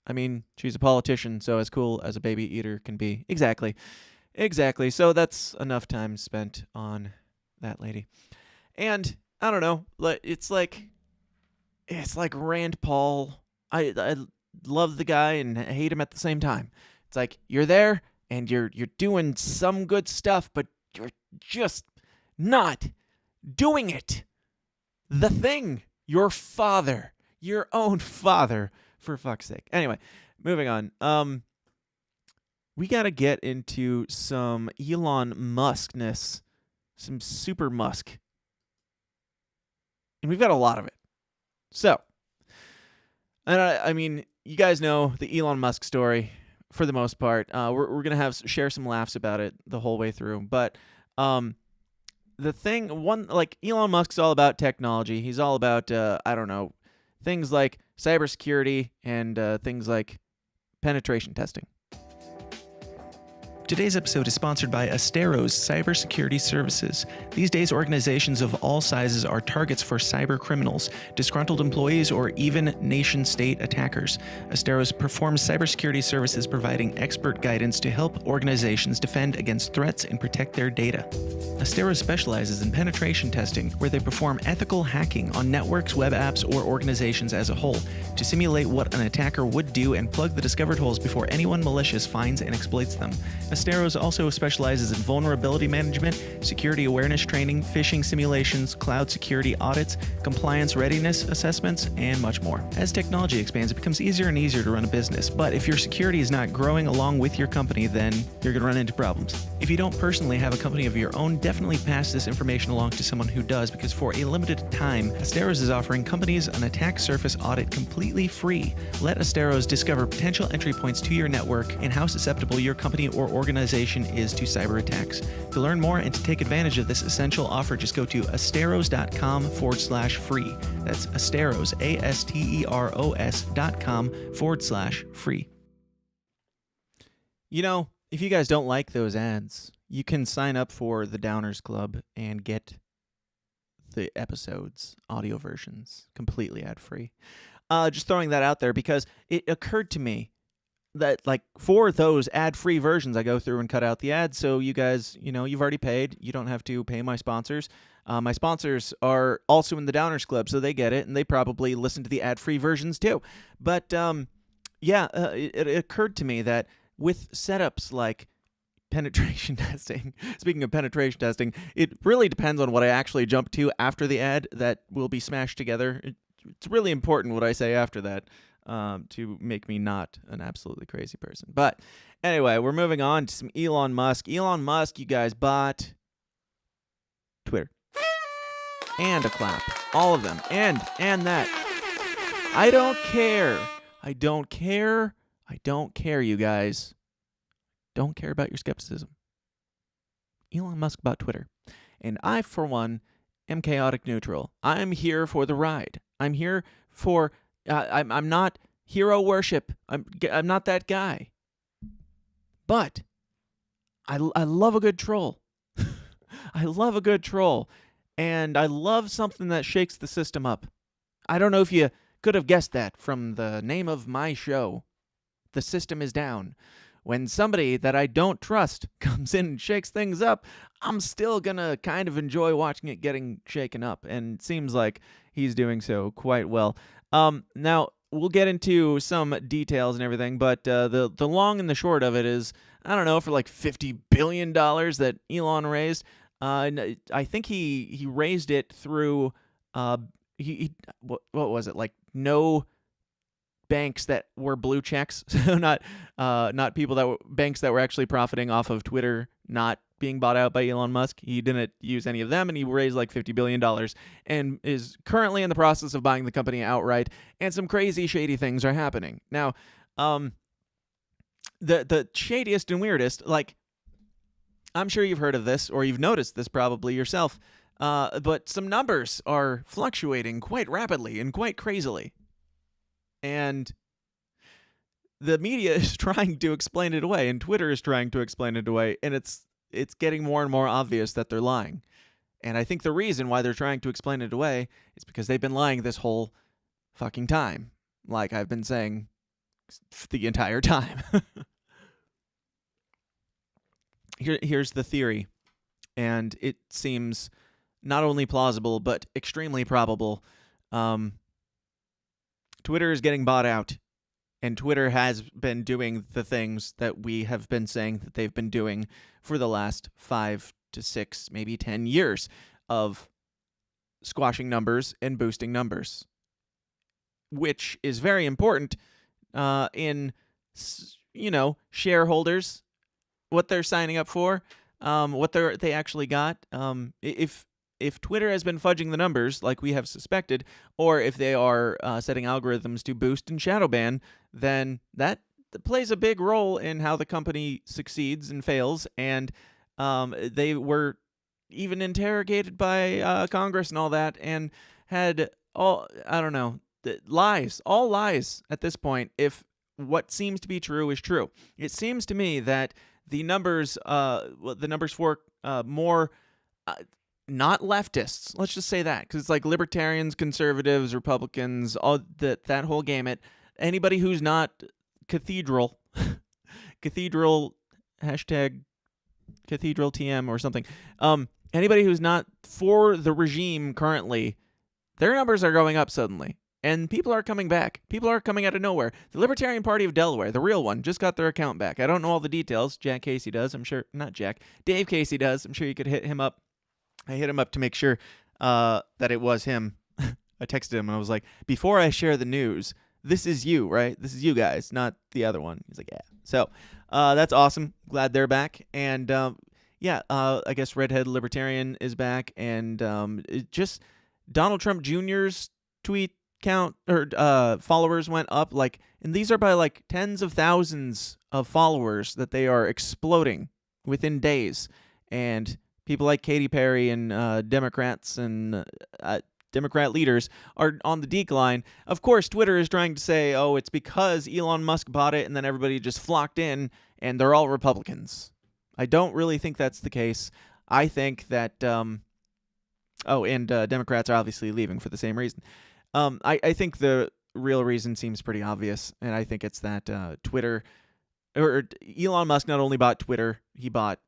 I mean, she's a politician, so as cool as a baby eater can be. Exactly. So that's enough time spent on that lady. And I don't know. It's like Rand Paul. I love the guy and hate him at the same time. It's like you're there and you're doing some good stuff, but you're just not doing it. The thing, your father, your own father, for fuck's sake. Anyway, moving on. We got to get into some Elon Muskness, some super Musk. And we've got a lot of it. So, and I mean, you guys know the Elon Musk story for the most part. We're going to share some laughs about it the whole way through. But the thing, like Elon Musk's all about technology. He's all about, I don't know, things like cybersecurity and things like penetration testing. Today's episode is sponsored by Astero's cybersecurity services. These days, organizations of all sizes are targets for cyber criminals, disgruntled employees, or even nation-state attackers. Astero's performs cybersecurity services providing expert guidance to help organizations defend against threats and protect their data. Astero specializes in penetration testing, where they perform ethical hacking on networks, web apps, or organizations as a whole to simulate what an attacker would do and plug the discovered holes before anyone malicious finds and exploits them. Asteros also specializes in vulnerability management, security awareness training, phishing simulations, cloud security audits, compliance readiness assessments, and much more. As technology expands, it becomes easier and easier to run a business, but if your security is not growing along with your company, then you're going to run into problems. If you don't personally have a company of your own, definitely pass this information along to someone who does, because for a limited time, Asteros is offering companies an attack surface audit completely free. Let Asteros discover potential entry points to your network and how susceptible your company or organization is to cyber attacks. To learn more and to take advantage of this essential offer, just go to asteros.com/free. That's Asteros, ASTEROS.com/free. You know, if you guys don't like those ads, you can sign up for the Downers Club and get the episodes, audio versions, completely ad-free. Just throwing that out there because it occurred to me that, like, for those ad-free versions, I go through and cut out the ads, so you guys, you know, you've already paid. You don't have to pay my sponsors. My sponsors are also in the Downers Club, so they get it, and they probably listen to the ad-free versions too. But, it occurred to me that with setups like penetration testing, speaking of penetration testing, it really depends on what I actually jump to after the ad that will be smashed together. It's really important what I say after that. To make me not an absolutely crazy person. But anyway, we're moving on to some Elon Musk. Elon Musk, you guys, bought Twitter. And a clap. All of them. And that. I don't care. I don't care. I don't care, you guys. Don't care about your skepticism. Elon Musk bought Twitter. And I, for one, am chaotic neutral. I'm here for the ride. I'm here for... I'm not hero worship. I'm not that guy. But I love a good troll. I love a good troll. And I love something that shakes the system up. I don't know if you could have guessed that from the name of my show. The system is down. When somebody that I don't trust comes in and shakes things up, I'm still going to kind of enjoy watching it getting shaken up. And it seems like he's doing so quite well. Now, we'll get into some details and everything, but the long and the short of it is, I don't know, for like $50 billion that Elon raised, and I think he raised it through, what was it, like no banks that were blue checks, so not people that were banks that were actually profiting off of Twitter not being bought out by Elon Musk. He didn't use any of them, and he raised like $50 billion and is currently in the process of buying the company outright, and some crazy, shady things are happening. Now, the shadiest and weirdest, like, I'm sure you've heard of this, or you've noticed this probably yourself, but some numbers are fluctuating quite rapidly and quite crazily. And the media is trying to explain it away, and Twitter is trying to explain it away, and it's getting more and more obvious that they're lying. And I think the reason why they're trying to explain it away is because they've been lying this whole fucking time, like I've been saying the entire time. Here's the theory, and it seems not only plausible, but extremely probable. Twitter is getting bought out, and Twitter has been doing the things that we have been saying that they've been doing for the last 5 to 6, maybe 10 years of squashing numbers and boosting numbers, which is very important in, shareholders, what they're signing up for, what they actually got. If Twitter has been fudging the numbers like we have suspected, or if they are setting algorithms to boost and shadow ban, then that plays a big role in how the company succeeds and fails. And they were even interrogated by Congress and all that, and had all, I don't know, lies, all lies at this point, if what seems to be true is true. It seems to me that the numbers for more not leftists, let's just say that, because it's like libertarians, conservatives, Republicans, all that whole gamut. Anybody who's not Cathedral, hashtag Cathedral TM or something. Anybody who's not for the regime currently, their numbers are going up suddenly. And people are coming back. People are coming out of nowhere. The Libertarian Party of Delaware, the real one, just got their account back. I don't know all the details. Jack Casey does. I'm sure. Not Jack. Dave Casey does. I'm sure you could hit him up. I hit him up to make sure that it was him. I texted him and I was like, before I share the news, this is you, right? This is you guys, not the other one. He's like, yeah. So that's awesome. Glad they're back. And I guess Redhead Libertarian is back. And it just Donald Trump Jr.'s tweet count or followers went up, like, and these are by like tens of thousands of followers that they are exploding within days. And people like Katy Perry and Democrats and Democrat leaders are on the decline. Of course, Twitter is trying to say, oh, it's because Elon Musk bought it and then everybody just flocked in and they're all Republicans. I don't really think that's the case. I think that, Democrats are obviously leaving for the same reason. I think the real reason seems pretty obvious, and I think it's that Twitter, or Elon Musk not only bought Twitter, he bought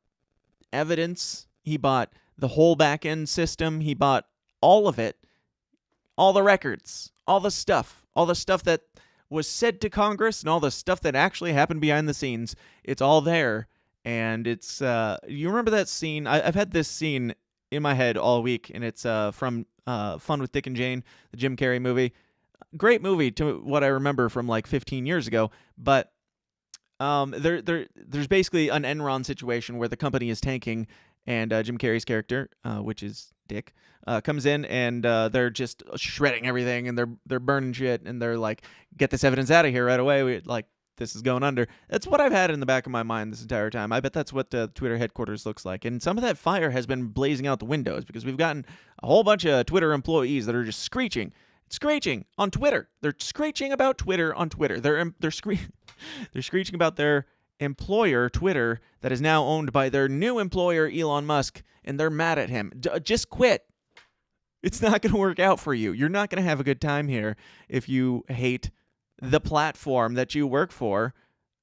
evidence, he bought the whole back-end system, he bought all of it, all the records, all the stuff that was said to Congress, and all the stuff that actually happened behind the scenes. It's all there, and it's, you remember that scene? I've had this scene in my head all week, and it's from Fun with Dick and Jane, the Jim Carrey movie. Great movie to what I remember from like 15 years ago, but there's basically an Enron situation where the company is tanking, and Jim Carrey's character, which is Dick, comes in, and they're just shredding everything, and they're burning shit, and they're like, get this evidence out of here right away. This is going under. That's what I've had in the back of my mind this entire time. I bet that's what the Twitter headquarters looks like. And some of that fire has been blazing out the windows because we've gotten a whole bunch of Twitter employees that are just screeching on Twitter. They're screeching about Twitter on Twitter. They're screeching about their employer, Twitter, that is now owned by their new employer, Elon Musk, and they're mad at him. Just quit. It's not going to work out for you. You're not going to have a good time here if you hate the platform that you work for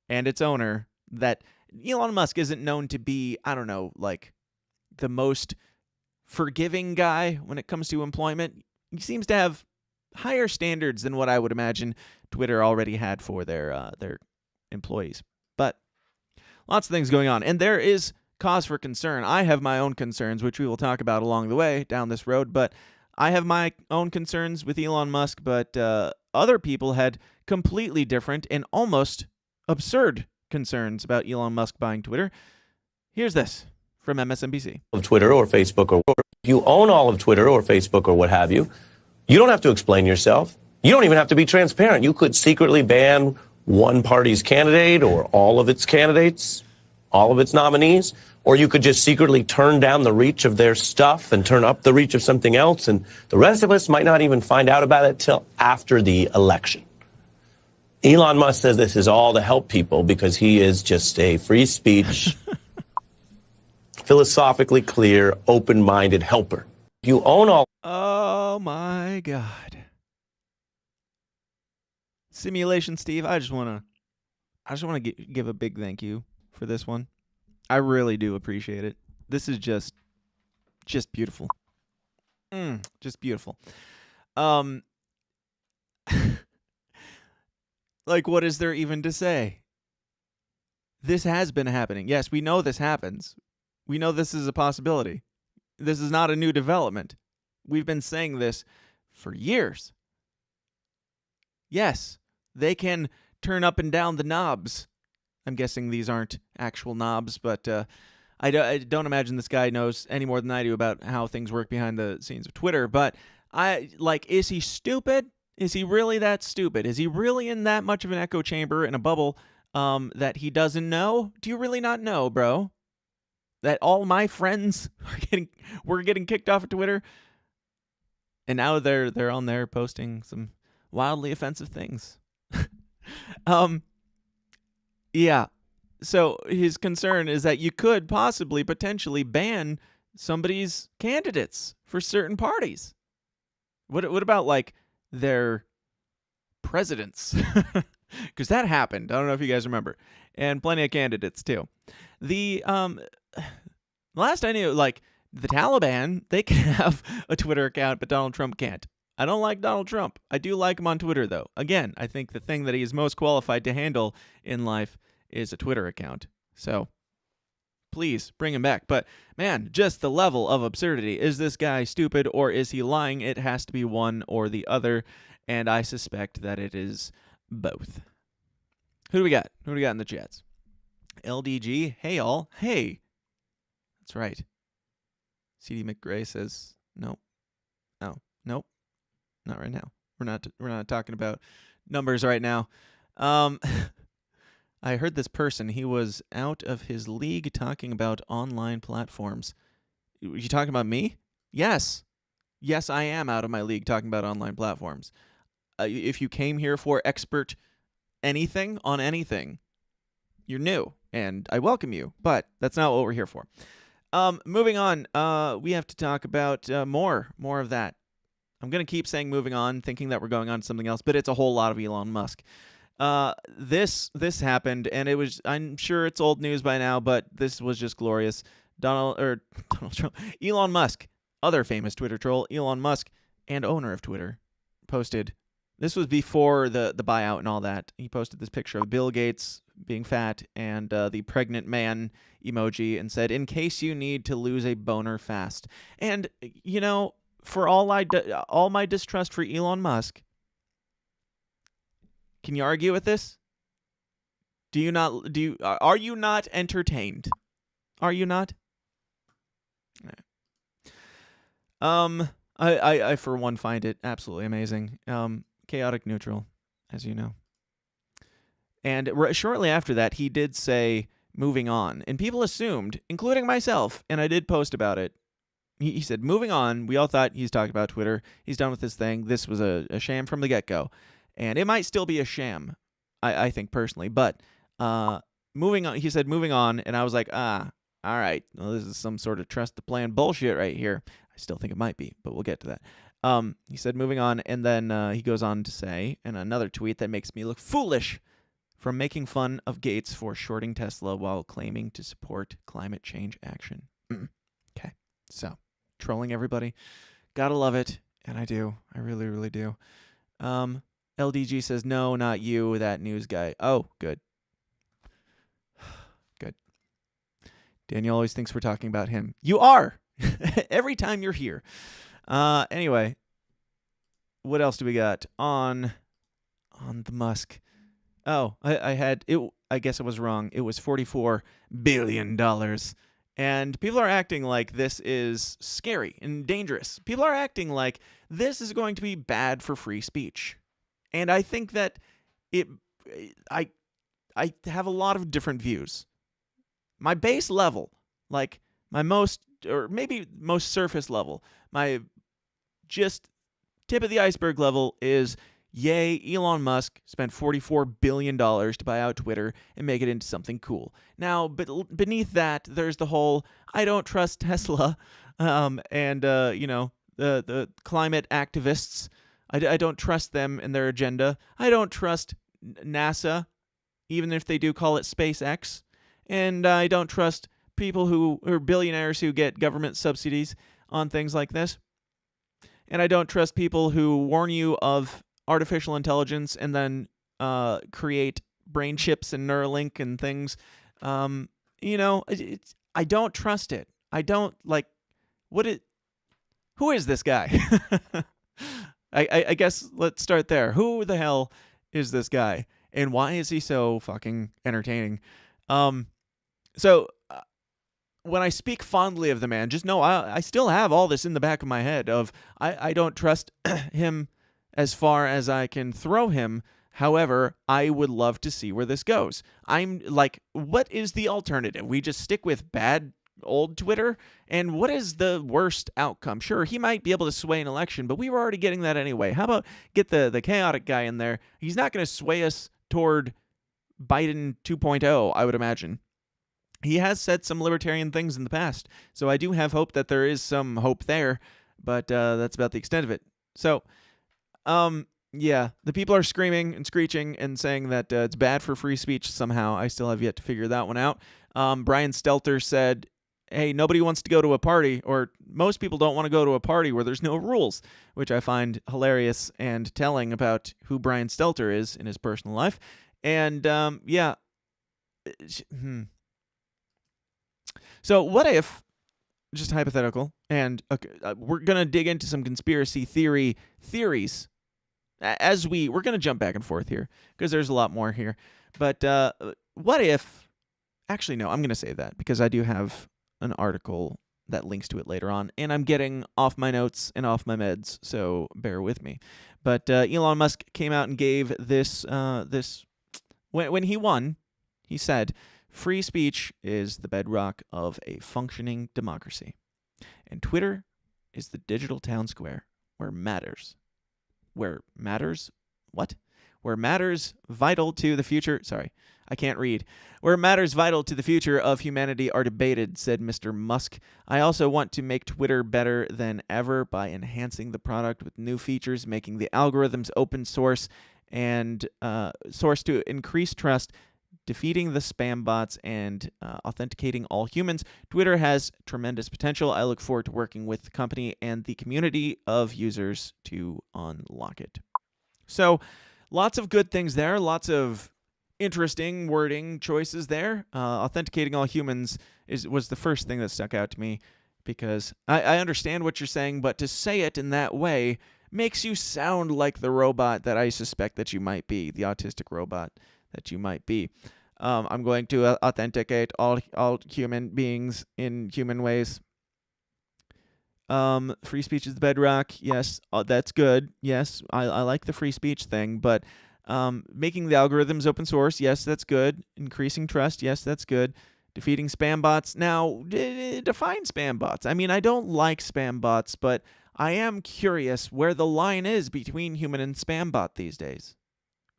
and its owner. That Elon Musk isn't known to be, I don't know, like the most forgiving guy when it comes to employment. He seems to have higher standards than what I would imagine Twitter already had for their employees. But lots of things going on, and there is cause for concern. I have my own concerns, which we will talk about along the way down this road, but I have my own concerns with Elon Musk, but other people had completely different and almost absurd concerns about Elon Musk buying Twitter. Here's this from MSNBC. Of Twitter or Facebook, or if you own all of Twitter or Facebook or what have you, you don't have to explain yourself. You don't even have to be transparent. You could secretly ban one party's candidate or all of its candidates, all of its nominees, or you could just secretly turn down the reach of their stuff and turn up the reach of something else, and the rest of us might not even find out about it till after the election. Elon Musk says this is all to help people because he is just a free speech, philosophically clear, open-minded helper. You own all... Oh, my God. Simulation Steve, I just want to give a big thank you for this one. I really do appreciate it. This is just beautiful. Just beautiful. Like, what is there even to say? This has been happening. Yes, we know this happens. We know this is a possibility. This is not a new development. We've been saying this for years. Yes, they can turn up and down the knobs. I'm guessing these aren't actual knobs, but I don't imagine this guy knows any more than I do about how things work behind the scenes of Twitter. But is he stupid? Is he really that stupid? Is he really in that much of an echo chamber in a bubble that he doesn't know? Do you really not know, bro? that all my friends were getting kicked off of Twitter, and now they're on there posting some wildly offensive things. Yeah. So his concern is that you could potentially ban somebody's candidates for certain parties. What about like their presidents? Because that happened. I don't know if you guys remember, and plenty of candidates too. The last I knew, like the Taliban, they can have a Twitter account, but Donald Trump can't. I don't like Donald Trump. I do like him on Twitter, though. Again, I think the thing that he is most qualified to handle in life is a Twitter account. So please bring him back. But man, just the level of absurdity. Is this guy stupid or is he lying? It has to be one or the other, and I suspect that it is both. Who do we got? Who do we got in the chats? LDG, hey all. Hey. That's right. CD McGray says, nope. Oh, nope. Not right now. We're not talking about numbers right now. I heard this person, he was out of his league talking about online platforms. You talking about me? Yes. Yes, I am out of my league talking about online platforms. If you came here for expert anything on anything, you're new, and I welcome you, but that's not what we're here for. Moving on, we have to talk about more of that. I'm going to keep saying moving on, thinking that we're going on to something else, but it's a whole lot of Elon Musk. This happened, and I'm sure it's old news by now, but this was just glorious. Donald Trump, Elon Musk, other famous Twitter troll, Elon Musk, and owner of Twitter, posted. This was before the buyout and all that. He posted this picture of Bill Gates being fat and the pregnant man emoji, and said, "In case you need to lose a boner fast." And you know, for all my distrust for Elon Musk, can you argue with this? Are you not entertained? Are you not? I for one find it absolutely amazing. Chaotic neutral, as you know. And shortly after that, he did say, moving on. And people assumed, including myself, and I did post about it, he said, moving on. We all thought he's talking about Twitter. He's done with this thing. This was a sham from the get-go. And it might still be a sham, I think personally. But moving on, he said, moving on. And I was like, all right. Well, this is some sort of trust the plan bullshit right here. I still think it might be, but we'll get to that. He said, moving on. And then he goes on to say, in another tweet that makes me look foolish, from making fun of Gates for shorting Tesla while claiming to support climate change action. Okay. So, trolling everybody. Gotta love it. And I do. I really, really do. LDG says, no, not you, that news guy. Oh, good. Good. Daniel always thinks we're talking about him. You are! Every time you're here. Anyway, what else do we got on the Musk? Oh, I had it. I guess I was wrong. It was $44 billion. And people are acting like this is scary and dangerous. People are acting like this is going to be bad for free speech. And I think that I have a lot of different views. My base level, like my most, or maybe most surface level, my just tip of the iceberg level is, yay, Elon Musk spent $44 billion to buy out Twitter and make it into something cool. Now, but beneath that, there's the whole, I don't trust Tesla, and the climate activists. I don't trust them and their agenda. I don't trust NASA, even if they do call it SpaceX. And I don't trust people who are billionaires who get government subsidies on things like this. And I don't trust people who warn you of artificial intelligence and then create brain chips and Neuralink and things. I don't trust it. I don't like who is this guy? I guess let's start there. Who the hell is this guy? And why is he so fucking entertaining? So when I speak fondly of the man, just know I still have all this in the back of my head of I don't trust him as far as I can throw him. However, I would love to see where this goes. I'm like, what is the alternative? We just stick with bad old Twitter? And what is the worst outcome? Sure, he might be able to sway an election, but we were already getting that anyway. How about get the chaotic guy in there? He's not going to sway us toward Biden 2.0, I would imagine. He has said some libertarian things in the past, so I do have hope that there is some hope there, but that's about the extent of it. So, yeah, the people are screaming and screeching and saying that it's bad for free speech somehow. I still have yet to figure that one out. Brian Stelter said, hey, nobody wants to go to a party, or most people don't want to go to a party where there's no rules, which I find hilarious and telling about who Brian Stelter is in his personal life. And, yeah. So what if, just hypothetical, and we're going to dig into some conspiracy theories as we're going to jump back and forth here because there's a lot more here. But what if, actually, no, I'm going to say that because I do have an article that links to it later on, and I'm getting off my notes and off my meds, so bear with me. But Elon Musk came out and gave this, when he won, he said, free speech is the bedrock of a functioning democracy. And Twitter is the digital town square where matters vital to the future. Sorry, I can't read. Where matters vital to the future of humanity are debated, said Mr. Musk. I also want to make Twitter better than ever by enhancing the product with new features, making the algorithms open source and source to increase trust, defeating the spam bots, and authenticating all humans. Twitter has tremendous potential. I look forward to working with the company and the community of users to unlock it. So, lots of good things there. Lots of interesting wording choices there. Authenticating all humans was the first thing that stuck out to me because I understand what you're saying, but to say it in that way makes you sound like the robot that I suspect that you might be, the autistic robot that you might be. I'm going to authenticate all human beings in human ways. Free speech is the bedrock. Yes, that's good. Yes, I like the free speech thing, but making the algorithms open source, yes, that's good. Increasing trust, yes, that's good. Defeating spam bots. Now, define spam bots. I mean, I don't like spam bots, but I am curious where the line is between human and spam bot these days.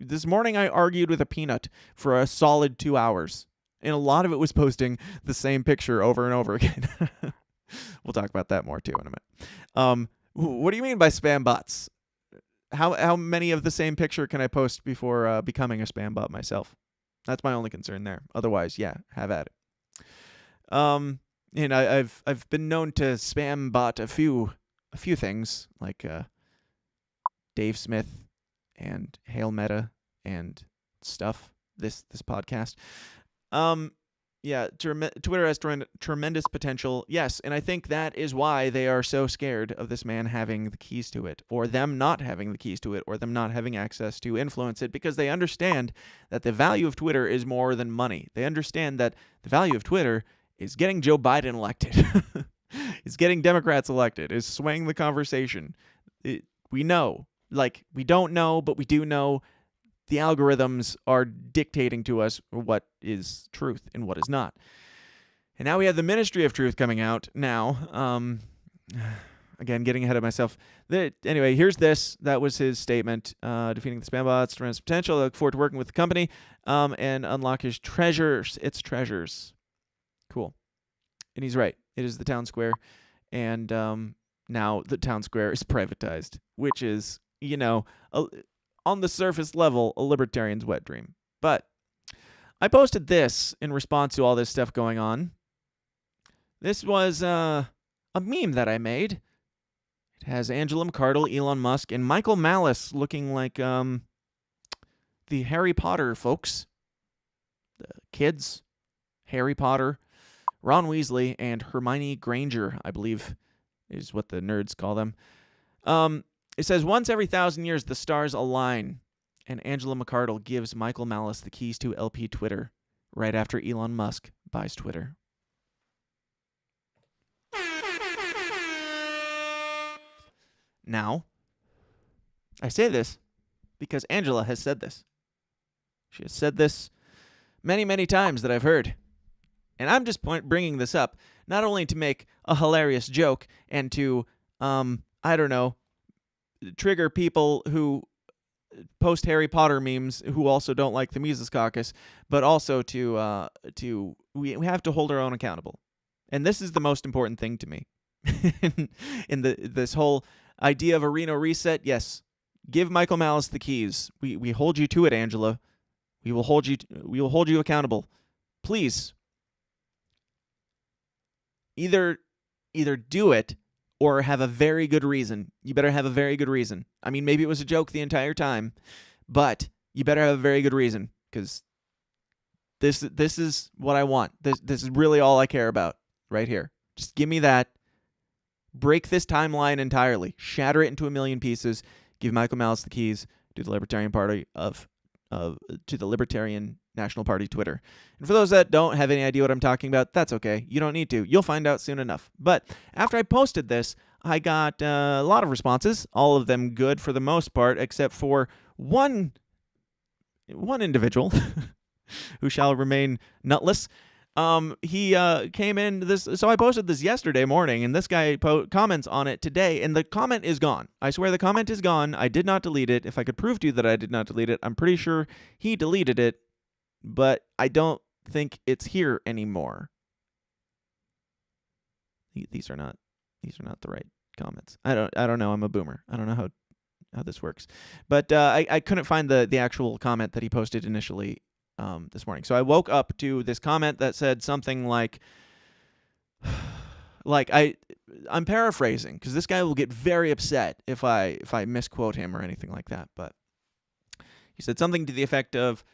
This morning I argued with a peanut for a solid 2 hours, and a lot of it was posting the same picture over and over again. We'll talk about that more too in a minute. What do you mean by spam bots? How many of the same picture can I post before becoming a spam bot myself? That's my only concern there. Otherwise, yeah, have at it. And I've been known to spam bot a few things like Dave Smith and Hail Meta and stuff. This podcast. Yeah, Twitter has tremendous potential. Yes, and I think that is why they are so scared of this man having the keys to it, or them not having the keys to it, or them not having access to influence it, because they understand that the value of Twitter is more than money. They understand that the value of Twitter is getting Joe Biden elected. It's getting Democrats elected. Is swaying the conversation. We know. Like, we don't know, but we do know the algorithms are dictating to us what is truth and what is not. And now we have the Ministry of Truth coming out now. Again, getting ahead of myself. Anyway, here's this. That was his statement. Defeating the spam bots, tremendous potential. I look forward to working with the company and unlock its treasures. Cool. And he's right. It is the town square. And now the town square is privatized, which is, on the surface level, a libertarian's wet dream. But I posted this in response to all this stuff going on. This was a meme that I made. It has Angela McArdle, Elon Musk, and Michael Malice looking like the Harry Potter folks. The kids. Harry Potter, Ron Weasley, and Hermione Granger, I believe is what the nerds call them. It says, once every 1,000 years, the stars align, and Angela McArdle gives Michael Malice the keys to LP Twitter right after Elon Musk buys Twitter. Now, I say this because Angela has said this. She has said this many, many times that I've heard. And I'm just bringing this up not only to make a hilarious joke and to, I don't know, trigger people who post Harry Potter memes who also don't like the Mises Caucus, but also we have to hold our own accountable. And this is the most important thing to me. in this whole idea of a Reno reset, yes, give Michael Malice the keys. We hold you to it, Angela. We will hold you accountable. Please, either do it or have a very good reason. You better have a very good reason. I mean, maybe it was a joke the entire time, but you better have a very good reason, because this is what I want. This is really all I care about right here. Just give me that. Break this timeline entirely. Shatter it into a million pieces. Give Michael Malice the keys to the Libertarian Party to the Libertarian National Party Twitter. And for those that don't have any idea what I'm talking about, that's okay. You don't need to. You'll find out soon enough. But after I posted this, I got a lot of responses, all of them good for the most part, except for one individual who shall remain nutless. He came in this, so I posted this yesterday morning, and this guy comments on it today, and the comment is gone. I swear the comment is gone. I did not delete it. If I could prove to you that I did not delete it, I'm pretty sure he deleted it, but I don't think it's here anymore. These are not the right comments. I don't know. I'm a boomer. I don't know how this works, but I couldn't find the actual comment that he posted initially this morning. So I woke up to this comment that said something like I'm paraphrasing, because this guy will get very upset if I misquote him or anything like that. But he said something to the effect of,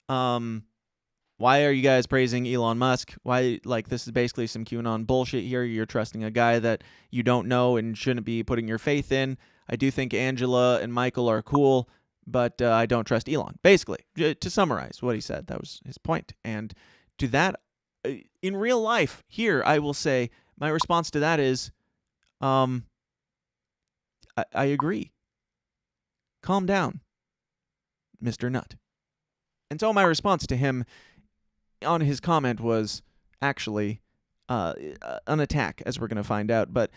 why are you guys praising Elon Musk? Why, this is basically some QAnon bullshit here. You're trusting a guy that you don't know and shouldn't be putting your faith in. I do think Angela and Michael are cool, but I don't trust Elon. Basically, to summarize what he said, that was his point. And to that, in real life, here, I will say, my response to that is, I agree. Calm down, Mr. Nut. And so my response to him on his comment was actually an attack, as we're going to find out. But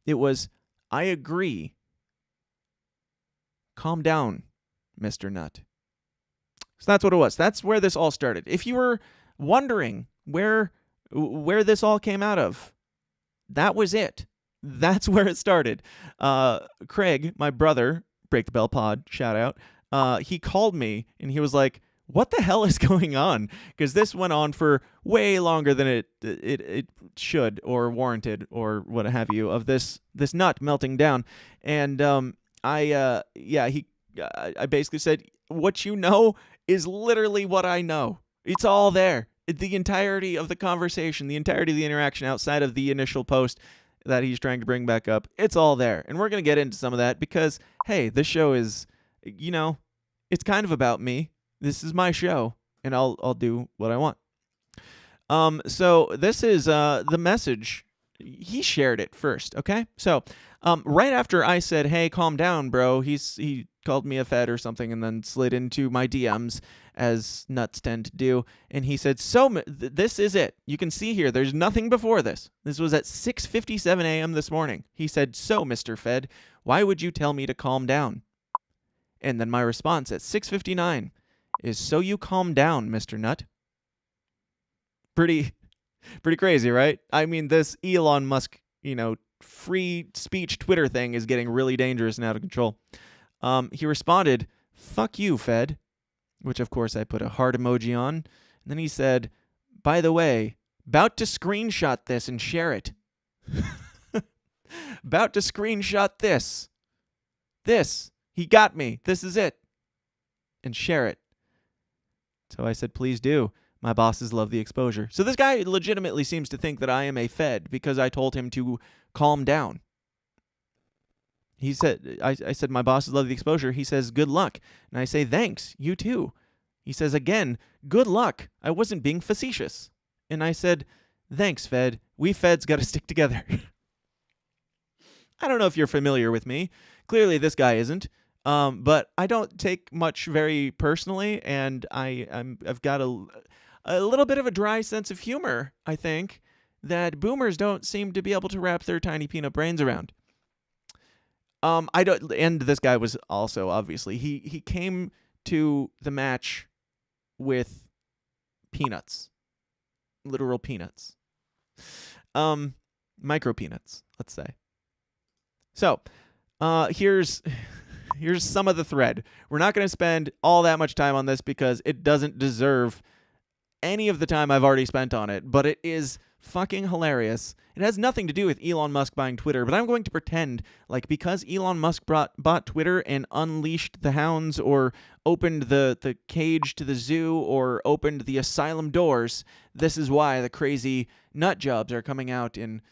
it was, I agree. Calm down, Mr. Nut. So that's what it was. That's where this all started. If you were wondering where this all came out of, that was it. That's where it started. Craig, my brother, Break the Bell Pod, shout out, he called me and he was like, what the hell is going on? Because this went on for way longer than it should or warranted or what have you, of this nut melting down. And I basically said, what you know is literally what I know. It's all there. The entirety of the conversation, the entirety of the interaction outside of the initial post that he's trying to bring back up, it's all there. And we're going to get into some of that because, hey, this show is, it's kind of about me. This is my show, and I'll do what I want. So this is the message. He shared it first, okay? So right after I said, hey, calm down, bro, he called me a fed or something and then slid into my DMs, as nuts tend to do, and he said, this is it. You can see here, there's nothing before this. This was at 6:57 a.m. this morning. He said, so, Mr. Fed, why would you tell me to calm down? And then my response at 6:59 is, so you calm down, Mr. Nut. Pretty crazy, right? I mean, this Elon Musk, free speech Twitter thing is getting really dangerous and out of control. He responded, fuck you, Fed, which of course I put a heart emoji on. And then he said, by the way, about to screenshot this and share it. About to screenshot this. He got me. This is it. And share it. So I said, please do. My bosses love the exposure. So this guy legitimately seems to think that I am a Fed because I told him to calm down. He said, I said, my bosses love the exposure. He says, good luck. And I say, thanks, you too. He says again, good luck. I wasn't being facetious. And I said, thanks, Fed. We Feds got to stick together. I don't know if you're familiar with me. Clearly this guy isn't. But I don't take much very personally, and I've got a little bit of a dry sense of humor, I think, that boomers don't seem to be able to wrap their tiny peanut brains around. I don't, and this guy was also, obviously, he came to the match with peanuts. Literal peanuts. Micro peanuts, let's say. So, here's some of the thread. We're not going to spend all that much time on this because it doesn't deserve any of the time I've already spent on it, but it is fucking hilarious. It has nothing to do with Elon Musk buying Twitter, but I'm going to pretend like because Elon Musk bought Twitter and unleashed the hounds or opened the cage to the zoo or opened the asylum doors, this is why the crazy nut jobs are coming out in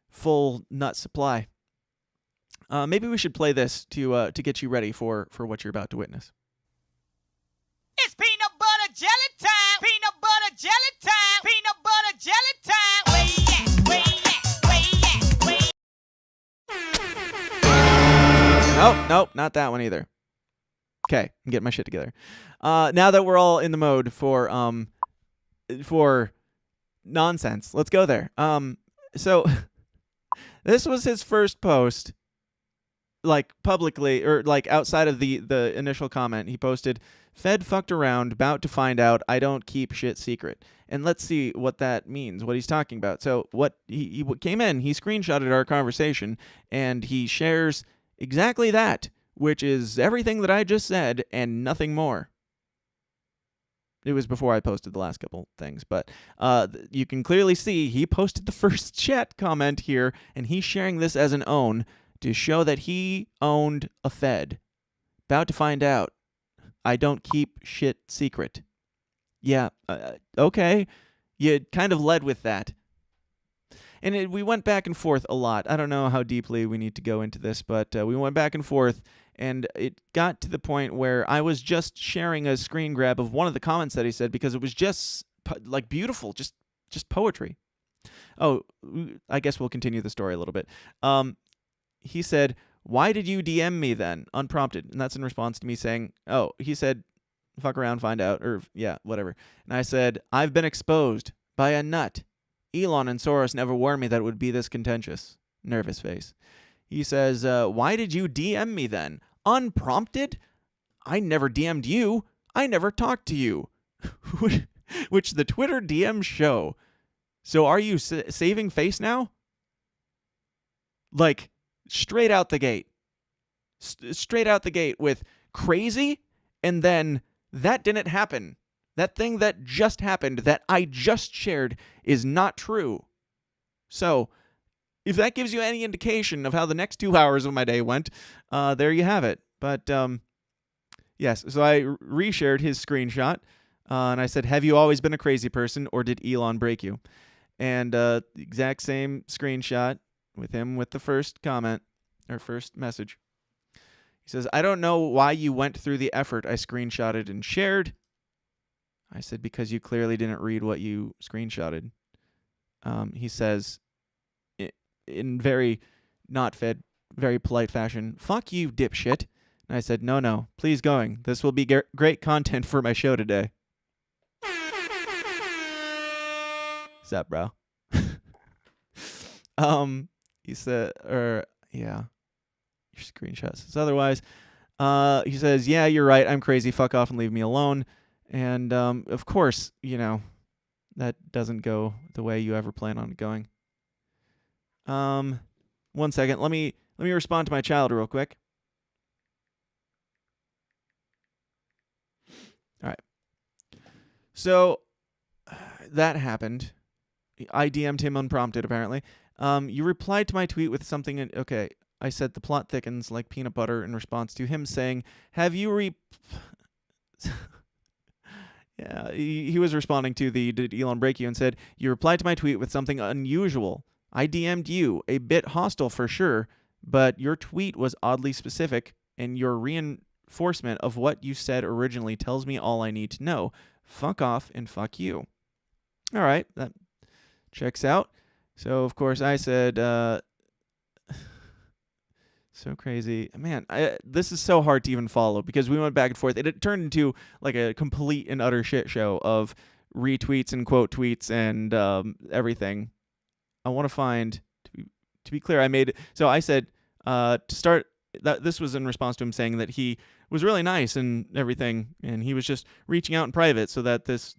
full nut supply. Maybe we should play this to get you ready for what you're about to witness. It's peanut butter jelly time. Peanut butter jelly time. Peanut butter jelly time. Where you at? Where you at? Where you at? Where you at? Nope, not that one either. Okay, I'm getting my shit together. Now that we're all in the mode for nonsense, let's go there. So this was his first post, like publicly or like outside of the initial comment. He posted, "Fed fucked around, about to find out I don't keep shit secret." And let's see what that means, what he's talking about. So what he came in, he screenshotted our conversation, and he shares exactly that, which is everything that I just said and nothing more. It was before I posted the last couple things, but you can clearly see he posted the first chat comment here, and he's sharing this as an own to show that he owned a Fed. About to find out I don't keep shit secret. Yeah, okay. You kind of led with that. And we went back and forth a lot. I don't know how deeply we need to go into this, but we went back and forth, and it got to the point where I was just sharing a screen grab of one of the comments that he said because it was just like beautiful, just poetry. Oh, I guess we'll continue the story a little bit. He said, "Why did you DM me then?" Unprompted. And that's in response to me saying, oh, he said, "Fuck around, find out," or yeah, whatever. And I said, "I've been exposed by a nut. Elon and Soros never warned me that it would be this contentious." Nervous face. He says, "Why did you DM me then?" Unprompted? I never DM'd you. I never talked to you. Which the Twitter DMs show. So are you saving face now? Like, straight out the gate. Straight out the gate with crazy, and then that didn't happen. That thing that just happened, that I just shared, is not true. So, if that gives you any indication of how the next 2 hours of my day went, there you have it. But, yes, so I reshared his screenshot, and I said, "Have you always been a crazy person, or did Elon break you?" And the exact same screenshot with him with the first comment, or first message. He says, "I don't know why you went through the effort I screenshotted and shared." I said, "Because you clearly didn't read what you screenshotted." He says, in very not fed, very polite fashion, "Fuck you, dipshit." And I said, no, please going. This will be great content for my show today. What's up, bro? He said, yeah, your screenshot says otherwise. He says, "Yeah, you're right. I'm crazy. Fuck off and leave me alone." And, of course, you know, that doesn't go the way you ever plan on it going. 1 second. Let me respond to my child real quick. All right. So that happened. I DM'd him unprompted, apparently. You replied to my tweet with something. Okay. I said the plot thickens like peanut butter in response to him saying, "Have you Yeah, he was responding to the "Did Elon break you?" and said, "You replied to my tweet with something unusual. I DM'd you, a bit hostile for sure, but your tweet was oddly specific, and your reinforcement of what you said originally tells me all I need to know. Fuck off and fuck you." All right, that checks out. So, of course, I said, so crazy. Man, this is so hard to even follow because we went back and forth. It turned into like a complete and utter shit show of retweets and quote tweets and everything. I want to find, to be clear, I said to start, that this was in response to him saying that he was really nice and everything, and he was just reaching out in private so that this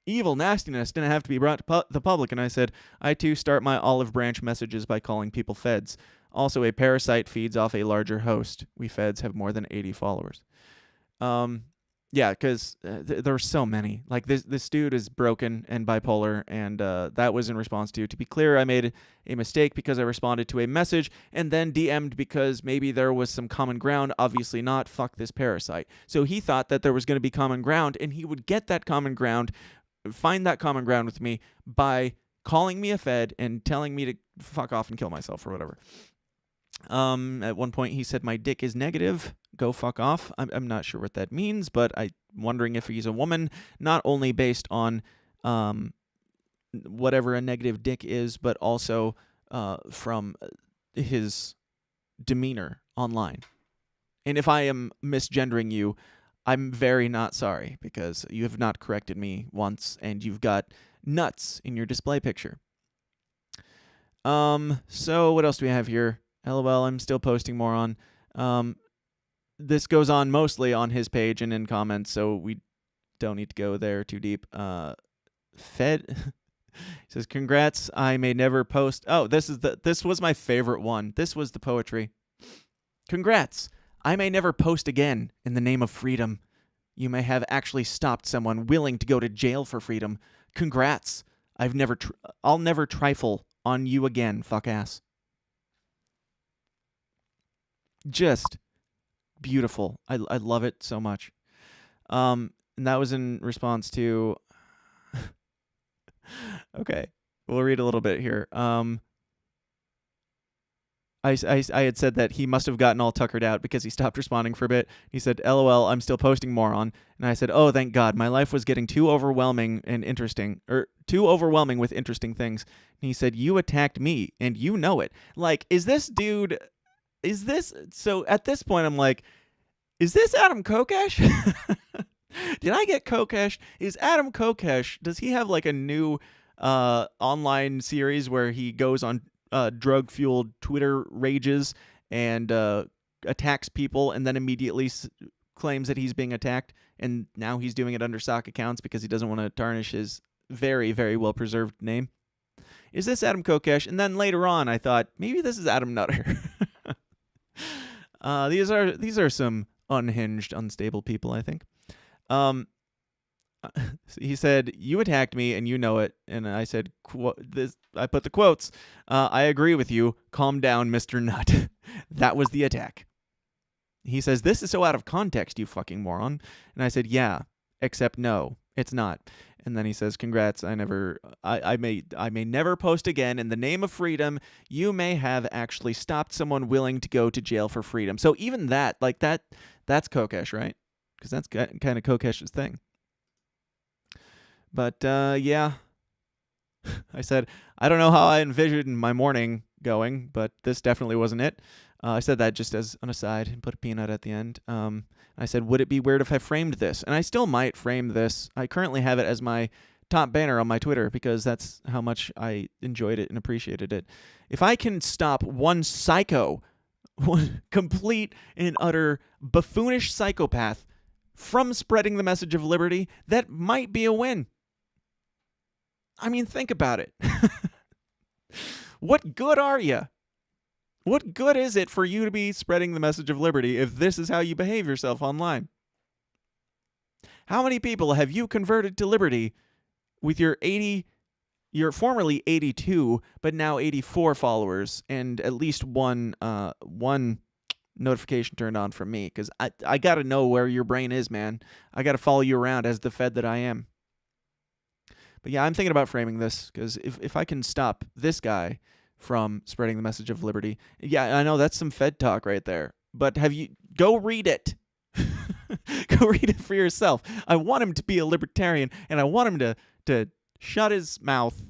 evil nastiness didn't have to be brought to the public. And I said, I too start my olive branch messages by calling people feds. Also, a parasite feeds off a larger host. We feds have more than 80 followers. Yeah, because there are so many. Like, this dude is broken and bipolar, and that was in response to be clear, I made a mistake because I responded to a message and then DM'd because maybe there was some common ground. Obviously not. Fuck this parasite. So he thought that there was going to be common ground, and he would get that common ground, find that common ground with me by calling me a fed and telling me to fuck off and kill myself or whatever. At one point he said my dick is negative. Go fuck off. I'm not sure what that means, but I'm wondering if he's a woman, not only based on whatever a negative dick is, but also from his demeanor online. And if I am misgendering you, I'm very not sorry, because you have not corrected me once, and you've got nuts in your display picture. So what else do we have here? LOL, I'm still posting more on. This goes on mostly on his page and in comments, so we don't need to go there too deep. Fed says, congrats, I may never post. Oh, this was my favorite one. This was the poetry. Congrats, I may never post again in the name of freedom. You may have actually stopped someone willing to go to jail for freedom. Congrats, I'll never trifle on you again, fuck ass. Just beautiful. I love it so much. And that was in response to okay, we'll read a little bit here. I had said that he must have gotten all tuckered out because he stopped responding for a bit. He said, LOL, I'm still posting moron. And I said, oh, thank God. My life was getting too overwhelming and interesting, or too overwhelming with interesting things. And he said, you attacked me, and you know it. Like, is this dude... So at this point, I'm like, is this Adam Kokesh? Did I get Kokesh? Is Adam Kokesh, does he have like a new online series where he goes on drug-fueled Twitter rages and attacks people and then immediately claims that he's being attacked, and now he's doing it under sock accounts because he doesn't want to tarnish his very, very well-preserved name? Is this Adam Kokesh? And then later on, I thought, maybe this is Adam Nutter. These are some unhinged, unstable people, I think. He said, you attacked me and you know it. And I said, I put the quotes. I agree with you. Calm down, Mr. Nut. That was the attack. He says, this is so out of context, you fucking moron. And I said, yeah, except no, it's not. And then he says, congrats, I may never post again in the name of freedom. You may have actually stopped someone willing to go to jail for freedom. So even that, like that's Kokesh, right? Because that's kind of Kokesh's thing. But yeah, I said, I don't know how I envisioned my morning going, but this definitely wasn't it. I said that just as an aside and put a peanut at the end. I said, would it be weird if I framed this? And I still might frame this. I currently have it as my top banner on my Twitter because that's how much I enjoyed it and appreciated it. If I can stop one psycho, one complete and utter buffoonish psychopath from spreading the message of liberty, that might be a win. I mean, think about it. What good are you? What good is it for you to be spreading the message of liberty if this is how you behave yourself online? How many people have you converted to liberty with your formerly 82, but now 84 followers, and at least one notification turned on from me? Because I got to know where your brain is, man. I got to follow you around as the Fed that I am. But yeah, I'm thinking about framing this, because if I can stop this guy from spreading the message of liberty. Yeah, I know that's some Fed talk right there. But go read it. Go read it for yourself. I want him to be a libertarian, and I want him to shut his mouth,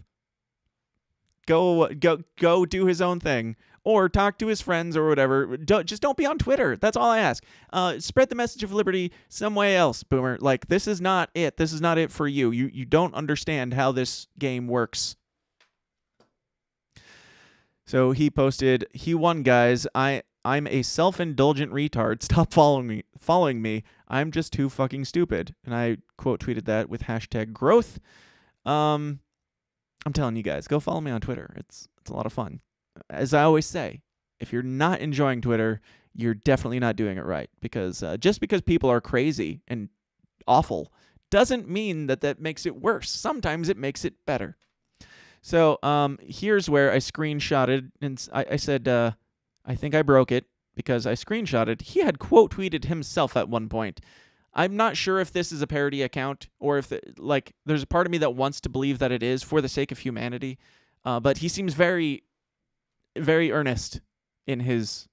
go do his own thing, or talk to his friends or whatever. Just don't be on Twitter. That's all I ask. Spread the message of liberty some way else, Boomer. Like, this is not it. This is not it for you. You don't understand how this game works. So he posted, he won, guys. I'm a self-indulgent retard. Stop following me. I'm just too fucking stupid. And I quote tweeted that with hashtag growth. I'm telling you guys, go follow me on Twitter. It's a lot of fun. As I always say, if you're not enjoying Twitter, you're definitely not doing it right. Because just because people are crazy and awful doesn't mean that makes it worse. Sometimes it makes it better. So here's where I screenshotted, and I said, I think I broke it because I screenshotted. He had quote tweeted himself at one point. I'm not sure if this is a parody account or if, there's a part of me that wants to believe that it is for the sake of humanity. But he seems very, very earnest in his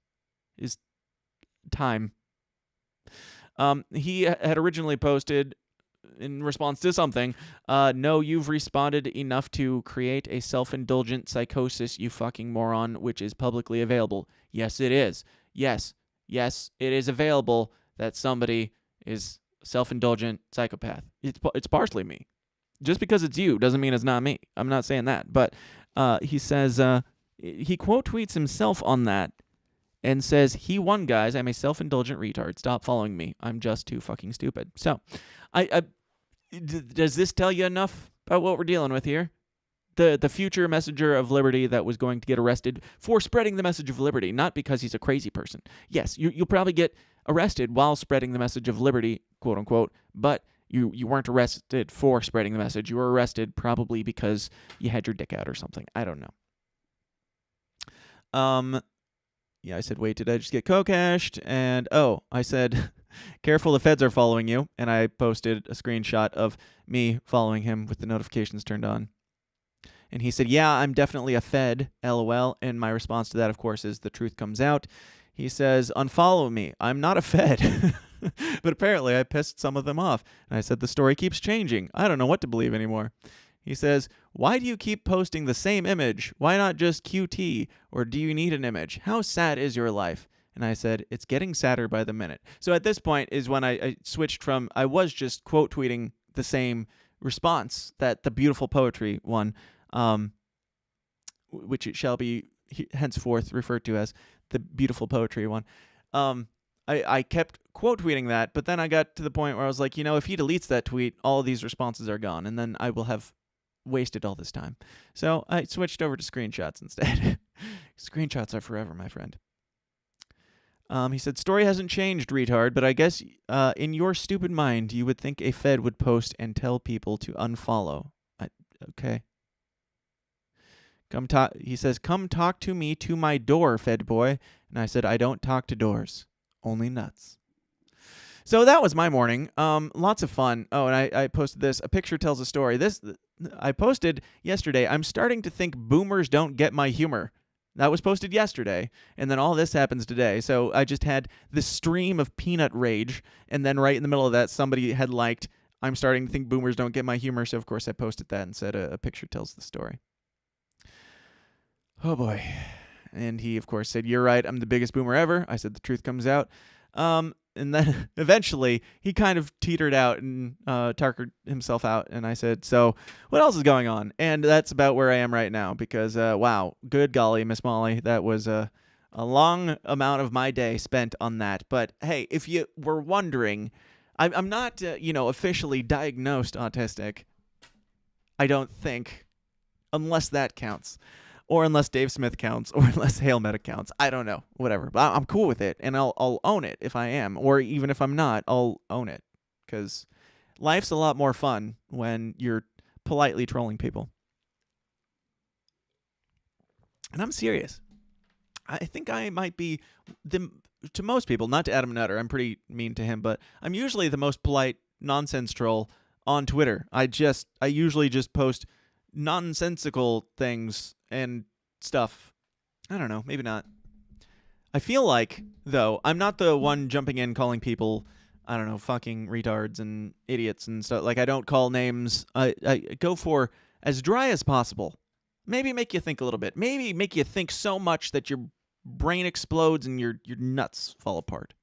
time. He had originally posted, in response to something, no, you've responded enough to create a self-indulgent psychosis, you fucking moron, which is publicly available. Yes, it is. Yes, it is available that somebody is self-indulgent psychopath. It's partially me. Just because it's you doesn't mean it's not me. I'm not saying that. But he says, he quote tweets himself on that and says, he won, guys. I'm a self-indulgent retard. Stop following me. I'm just too fucking stupid. So, does this tell you enough about what we're dealing with here? The future messenger of liberty that was going to get arrested for spreading the message of liberty, not because he's a crazy person. Yes, you'll probably get arrested while spreading the message of liberty, quote unquote, but you weren't arrested for spreading the message. You were arrested probably because you had your dick out or something. I don't know. Yeah, I said, wait, did I just get co-cached? And, I said, careful, the feds are following you. And I posted a screenshot of me following him with the notifications turned on. And he said, yeah, I'm definitely a fed, LOL. And my response to that, of course, is the truth comes out. He says, unfollow me. I'm not a fed. But apparently I pissed some of them off. And I said, the story keeps changing. I don't know what to believe anymore. He says, why do you keep posting the same image? Why not just QT? Or do you need an image? How sad is your life? And I said, it's getting sadder by the minute. So at this point is when I switched from, I was just quote tweeting the same response that the beautiful poetry one, which it shall be henceforth referred to as the beautiful poetry one. I kept quote tweeting that, but then I got to the point where I was like, if he deletes that tweet, all of these responses are gone, and then I will have wasted all this time. So I switched over to screenshots instead. Screenshots are forever, my friend. He said, story hasn't changed, retard, but I guess in your stupid mind, you would think a fed would post and tell people to unfollow. Okay. He says, come talk to me to my door, fed boy. And I said, I don't talk to doors, only nuts. So that was my morning. Lots of fun. Oh, and I posted this. A picture tells a story. I posted yesterday. I'm starting to think boomers don't get my humor. That was posted yesterday, and then all this happens today. So I just had this stream of peanut rage, and then right in the middle of that, somebody had liked, I'm starting to think boomers don't get my humor. So, of course, I posted that and said a picture tells the story. Oh, boy. And he, of course, said, you're right. I'm the biggest boomer ever. I said, the truth comes out. And then eventually he kind of teetered out and tuckered himself out. And I said, so what else is going on? And that's about where I am right now because, wow, good golly, Miss Molly, that was a long amount of my day spent on that. But, hey, if you were wondering, I'm not, officially diagnosed autistic. I don't think, unless that counts. Or unless Dave Smith counts, or unless Hail Meta counts. I don't know. Whatever. But I'm cool with it, and I'll own it if I am. Or even if I'm not, I'll own it. Because life's a lot more fun when you're politely trolling people. And I'm serious. I think I might be, to most people, not to Adam Nutter, I'm pretty mean to him, but I'm usually the most polite nonsense troll on Twitter. I usually just post nonsensical things and stuff. I don't know, maybe not. I feel like, though, I'm not the one jumping in calling people, I don't know, fucking retards and idiots and stuff. Like, I don't call names. I go for as dry as possible. Maybe make you think a little bit. Maybe make you think so much that your brain explodes and your nuts fall apart.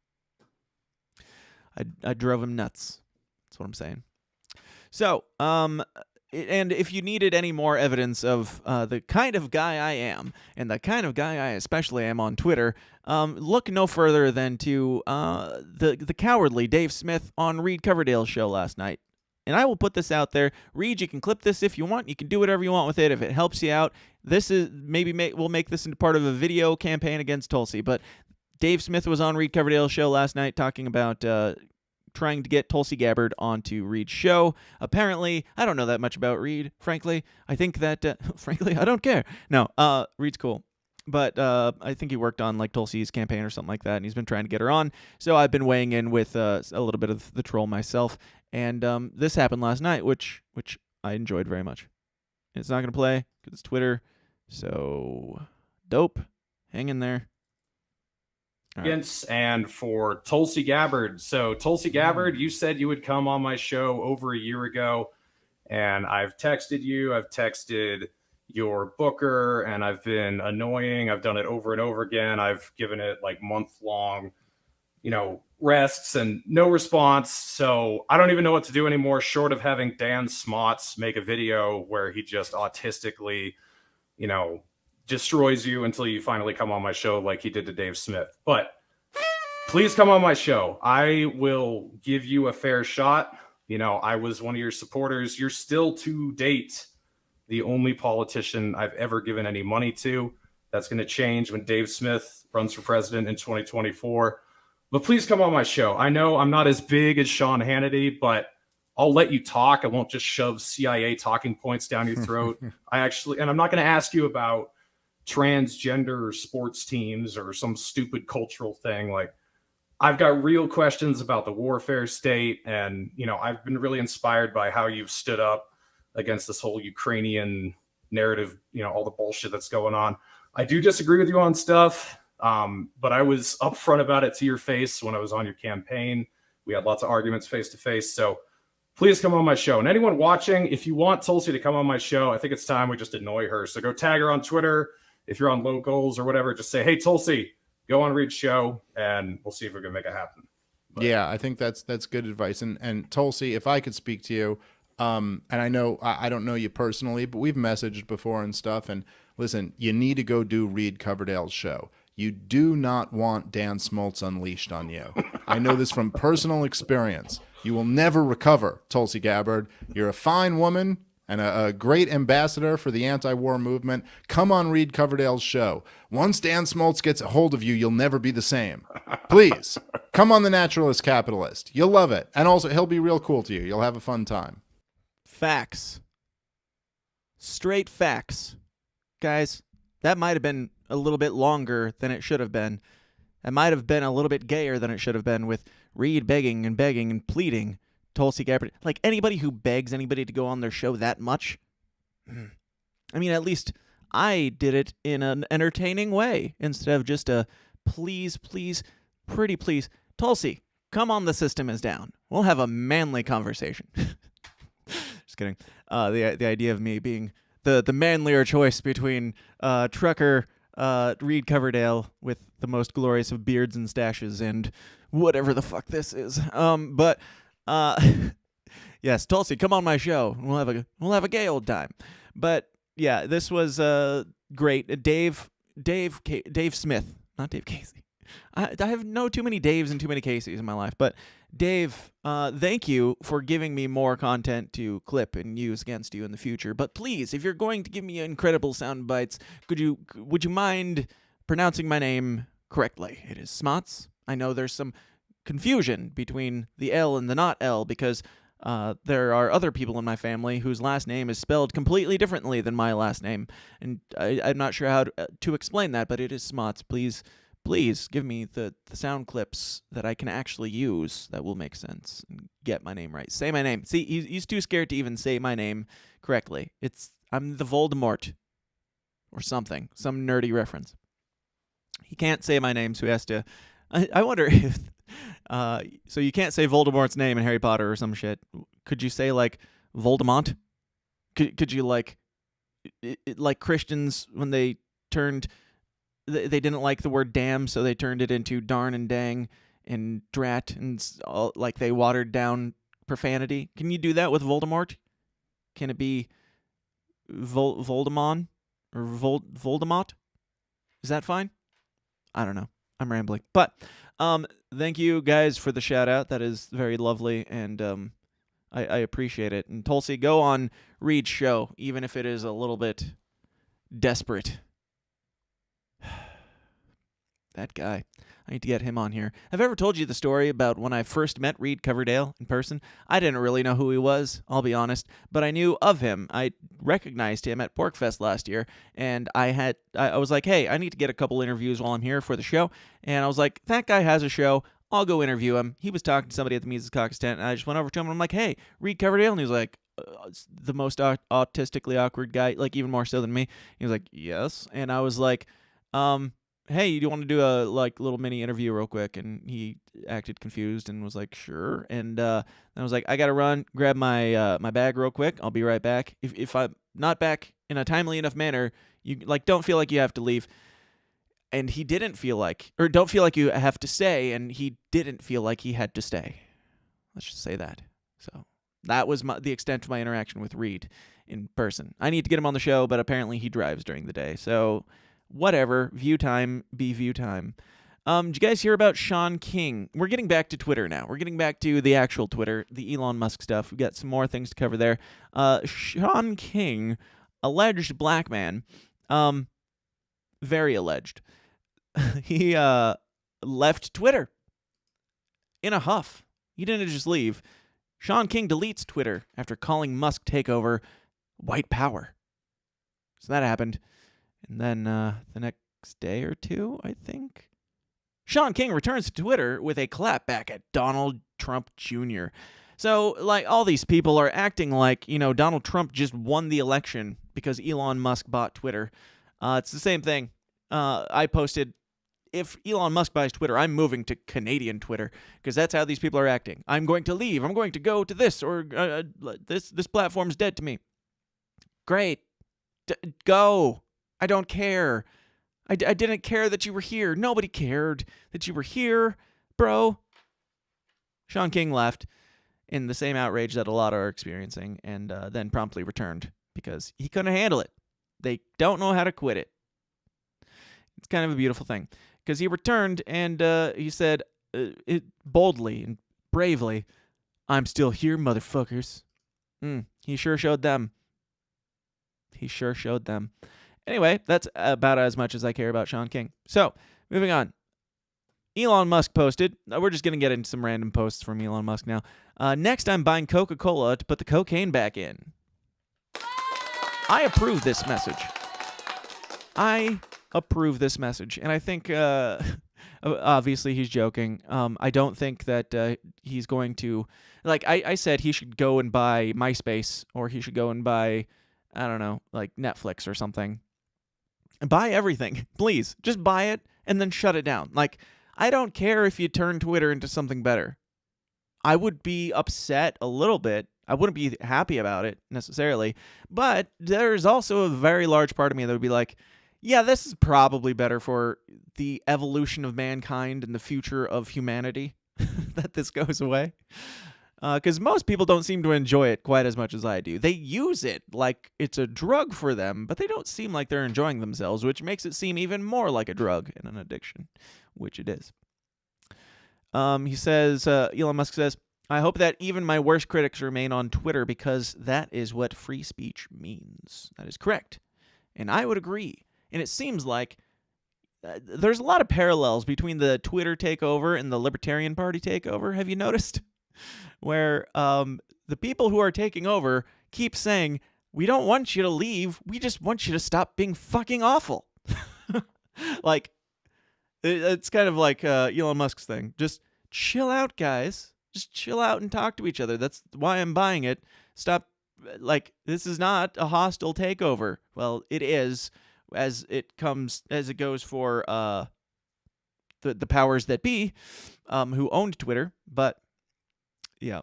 I drove him nuts. That's what I'm saying. So, and if you needed any more evidence of the kind of guy I am, and the kind of guy I especially am on Twitter, look no further than to the cowardly Dave Smith on Reed Coverdale's show last night. And I will put this out there. Reed, you can clip this if you want. You can do whatever you want with it if it helps you out. This is we'll make this into part of a video campaign against Tulsi. But Dave Smith was on Reed Coverdale's show last night talking about trying to get Tulsi Gabbard onto Reed's show. Apparently, I don't know that much about Reed, frankly. I think that, frankly, I don't care. No, Reed's cool. But I think he worked on like Tulsi's campaign or something like that, and he's been trying to get her on. So I've been weighing in with a little bit of the troll myself. And this happened last night, which I enjoyed very much. It's not going to play because it's Twitter. So, dope. Hang in there. Right. And for Tulsi Gabbard. So, Tulsi Gabbard, you said you would come on my show over a year ago. And I've texted you. I've texted your booker. And I've been annoying. I've done it over and over again. I've given it like month-long, rests and no response. So I don't even know what to do anymore, short of having Dan Smotz make a video where he just autistically, destroys you until you finally come on my show like he did to Dave Smith. But please come on my show. I will give you a fair shot. I was one of your supporters. You're still to date the only politician I've ever given any money to. That's going to change when Dave Smith runs for president in 2024. But please come on my show. I know I'm not as big as Sean Hannity, but I'll let you talk. I won't just shove CIA talking points down your throat. And I'm not going to ask you about transgender sports teams or some stupid cultural thing. Like, I've got real questions about the warfare state. And, I've been really inspired by how you've stood up against this whole Ukrainian narrative, all the bullshit that's going on. I do disagree with you on stuff. But I was upfront about it to your face when I was on your campaign. We had lots of arguments face to face. So please come on my show. And anyone watching, if you want Tulsi to come on my show, I think it's time we just annoy her. So go tag her on Twitter. If you're on Locals or whatever, just say, hey, Tulsi, go on Reed's show, and we'll see if we can make it happen. But yeah, I think that's good advice. And Tulsi, if I could speak to you, and I know I don't know you personally, but we've messaged before and stuff. And listen, you need to go do Reed Coverdale's show. You do not want Dan Smoltz unleashed on you. I know this from personal experience. You will never recover, Tulsi Gabbard. You're a fine woman and a great ambassador for the anti-war movement. Come on Reed Coverdale's show. Once Dan Smoltz gets a hold of you, you'll never be the same. Please, come on The Naturalist Capitalist. You'll love it. And also, he'll be real cool to you. You'll have a fun time. Facts. Straight facts. Guys, that might have been a little bit longer than it should have been. It might have been a little bit gayer than it should have been, with Reed begging and pleading Tulsi Gabbard. Like, anybody who begs anybody to go on their show that much, I mean, at least I did it in an entertaining way instead of just a please, pretty please. Tulsi, come on, the system is down. We'll have a manly conversation. Just kidding. The idea of me being the manlier choice between trucker Reed Coverdale with the most glorious of beards and stashes and whatever the fuck this is. But yes, Tulsi, come on my show. We'll have a gay old time. But yeah, this was great. Dave Smith, not Dave Casey. I have too many Daves and too many Caseys in my life. But Dave, thank you for giving me more content to clip and use against you in the future. But please, if you're going to give me incredible sound bites, would you mind pronouncing my name correctly? It is Smotz. I know there's some confusion between the L and the not L because there are other people in my family whose last name is spelled completely differently than my last name. And I'm not sure how to explain that, but it is Smotz. Please give me the sound clips that I can actually use that will make sense and get my name right. Say my name. See, he's too scared to even say my name correctly. I'm the Voldemort or something, some nerdy reference. He can't say my name, so he has to. I wonder if. So you can't say Voldemort's name in Harry Potter or some shit. Could you say like Voldemort? Could you like Christians when they turned they didn't like the word damn, so they turned it into darn and dang and drat, and like they watered down profanity. Can you do that with Voldemort? Can it be Voldemort or Voldemort? Is that fine? I don't know. I'm rambling. But thank you guys for the shout out. That is very lovely, and I appreciate it. And Tulsi, go on Reed's show, even if it is a little bit desperate. That guy. I need to get him on here. I've ever told you the story about when I first met Reed Coverdale in person. I didn't really know who he was, I'll be honest, but I knew of him. I recognized him at Porkfest last year, and I was like, hey, I need to get a couple interviews while I'm here for the show. And I was like, that guy has a show. I'll go interview him. He was talking to somebody at the Mises Caucus tent, and I just went over to him, and I'm like, hey, Reed Coverdale? And he was like, the most autistically awkward guy, like even more so than me. He was like, yes. And I was like, hey, do you want to do a little mini interview real quick? And he acted confused and was like, sure. And I was like, I gotta run, grab my my bag real quick. I'll be right back. If I'm not back in a timely enough manner, you don't feel like you have to leave. And he didn't feel like, or don't feel like you have to stay. And he didn't feel like he had to stay. Let's just say that. So that was the extent of my interaction with Reed in person. I need to get him on the show, but apparently he drives during the day. So whatever, view time be view time. Did you guys hear about Sean King? We're getting back to Twitter now. We're getting back to the actual Twitter, the Elon Musk stuff. We've got some more things to cover there. Sean King, alleged black man, very alleged. He left Twitter in a huff. He didn't just leave. Sean King deletes Twitter after calling Musk takeover white power. So that happened. And then the next day or two, I think, Sean King returns to Twitter with a clap back at Donald Trump Jr. So, all these people are acting like, Donald Trump just won the election because Elon Musk bought Twitter. It's the same thing. I posted, if Elon Musk buys Twitter, I'm moving to Canadian Twitter, because that's how these people are acting. I'm going to leave. I'm going to go to this, or this platform's dead to me. Great. Go. I don't care. I didn't care that you were here. Nobody cared that you were here, bro. Sean King left in the same outrage that a lot are experiencing, and then promptly returned because he couldn't handle it. They don't know how to quit it. It's kind of a beautiful thing, because he returned and he said it boldly and bravely, "I'm still here, motherfuckers." He sure showed them. He sure showed them. Anyway, that's about as much as I care about Sean King. So, moving on. Elon Musk posted. We're just going to get into some random posts from Elon Musk now. Next, I'm buying Coca-Cola to put the cocaine back in. I approve this message. I approve this message. And I think, obviously, he's joking. I don't think that he's going to... I said he should go and buy MySpace, or he should go and buy, I don't know, Netflix or something. Buy everything, please. Just buy it and then shut it down. I don't care if you turn Twitter into something better. I would be upset a little bit. I wouldn't be happy about it necessarily. But there's also a very large part of me that would be like, yeah, this is probably better for the evolution of mankind and the future of humanity that this goes away. Because most people don't seem to enjoy it quite as much as I do. They use it like it's a drug for them, but they don't seem like they're enjoying themselves, which makes it seem even more like a drug and an addiction, which it is. He says, Elon Musk says, I hope that even my worst critics remain on Twitter, because that is what free speech means. That is correct. And I would agree. And it seems like there's a lot of parallels between the Twitter takeover and the Libertarian Party takeover. Have you noticed? Where the people who are taking over keep saying, we don't want you to leave, we just want you to stop being fucking awful. It's kind of like Elon Musk's thing. Just chill out, guys. Just chill out and talk to each other. That's why I'm buying it. Stop. This is not a hostile takeover. Well, it is, as it goes for the powers that be, who owned Twitter. But yeah,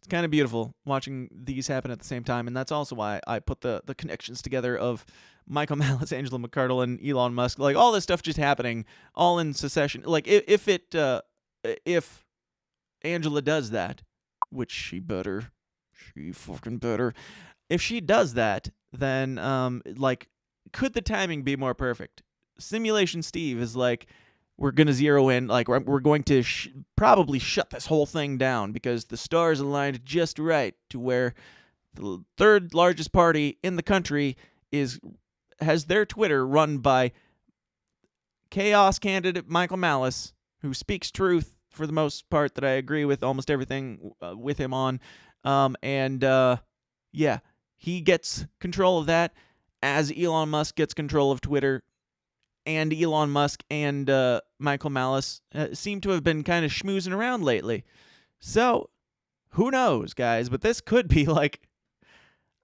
It's kind of beautiful watching these happen at the same time, and that's also why I put the connections together of Michael Malice, Angela McArdle, and Elon Musk. Like, all this stuff just happening all in succession. Like, if Angela does that, which she fucking better. If she does that, then like, could the timing be more perfect? Simulation Steve is like, we're going to zero in, like, we're going to probably shut this whole thing down because the stars aligned just right to where the third largest party in the country has their Twitter run by chaos candidate Michael Malice, who speaks truth for the most part, that I agree with almost everything with him on. Yeah, he gets control of that as Elon Musk gets control of Twitter. And Elon Musk and Michael Malice seem to have been kind of schmoozing around lately. So, who knows, guys? But this could be like,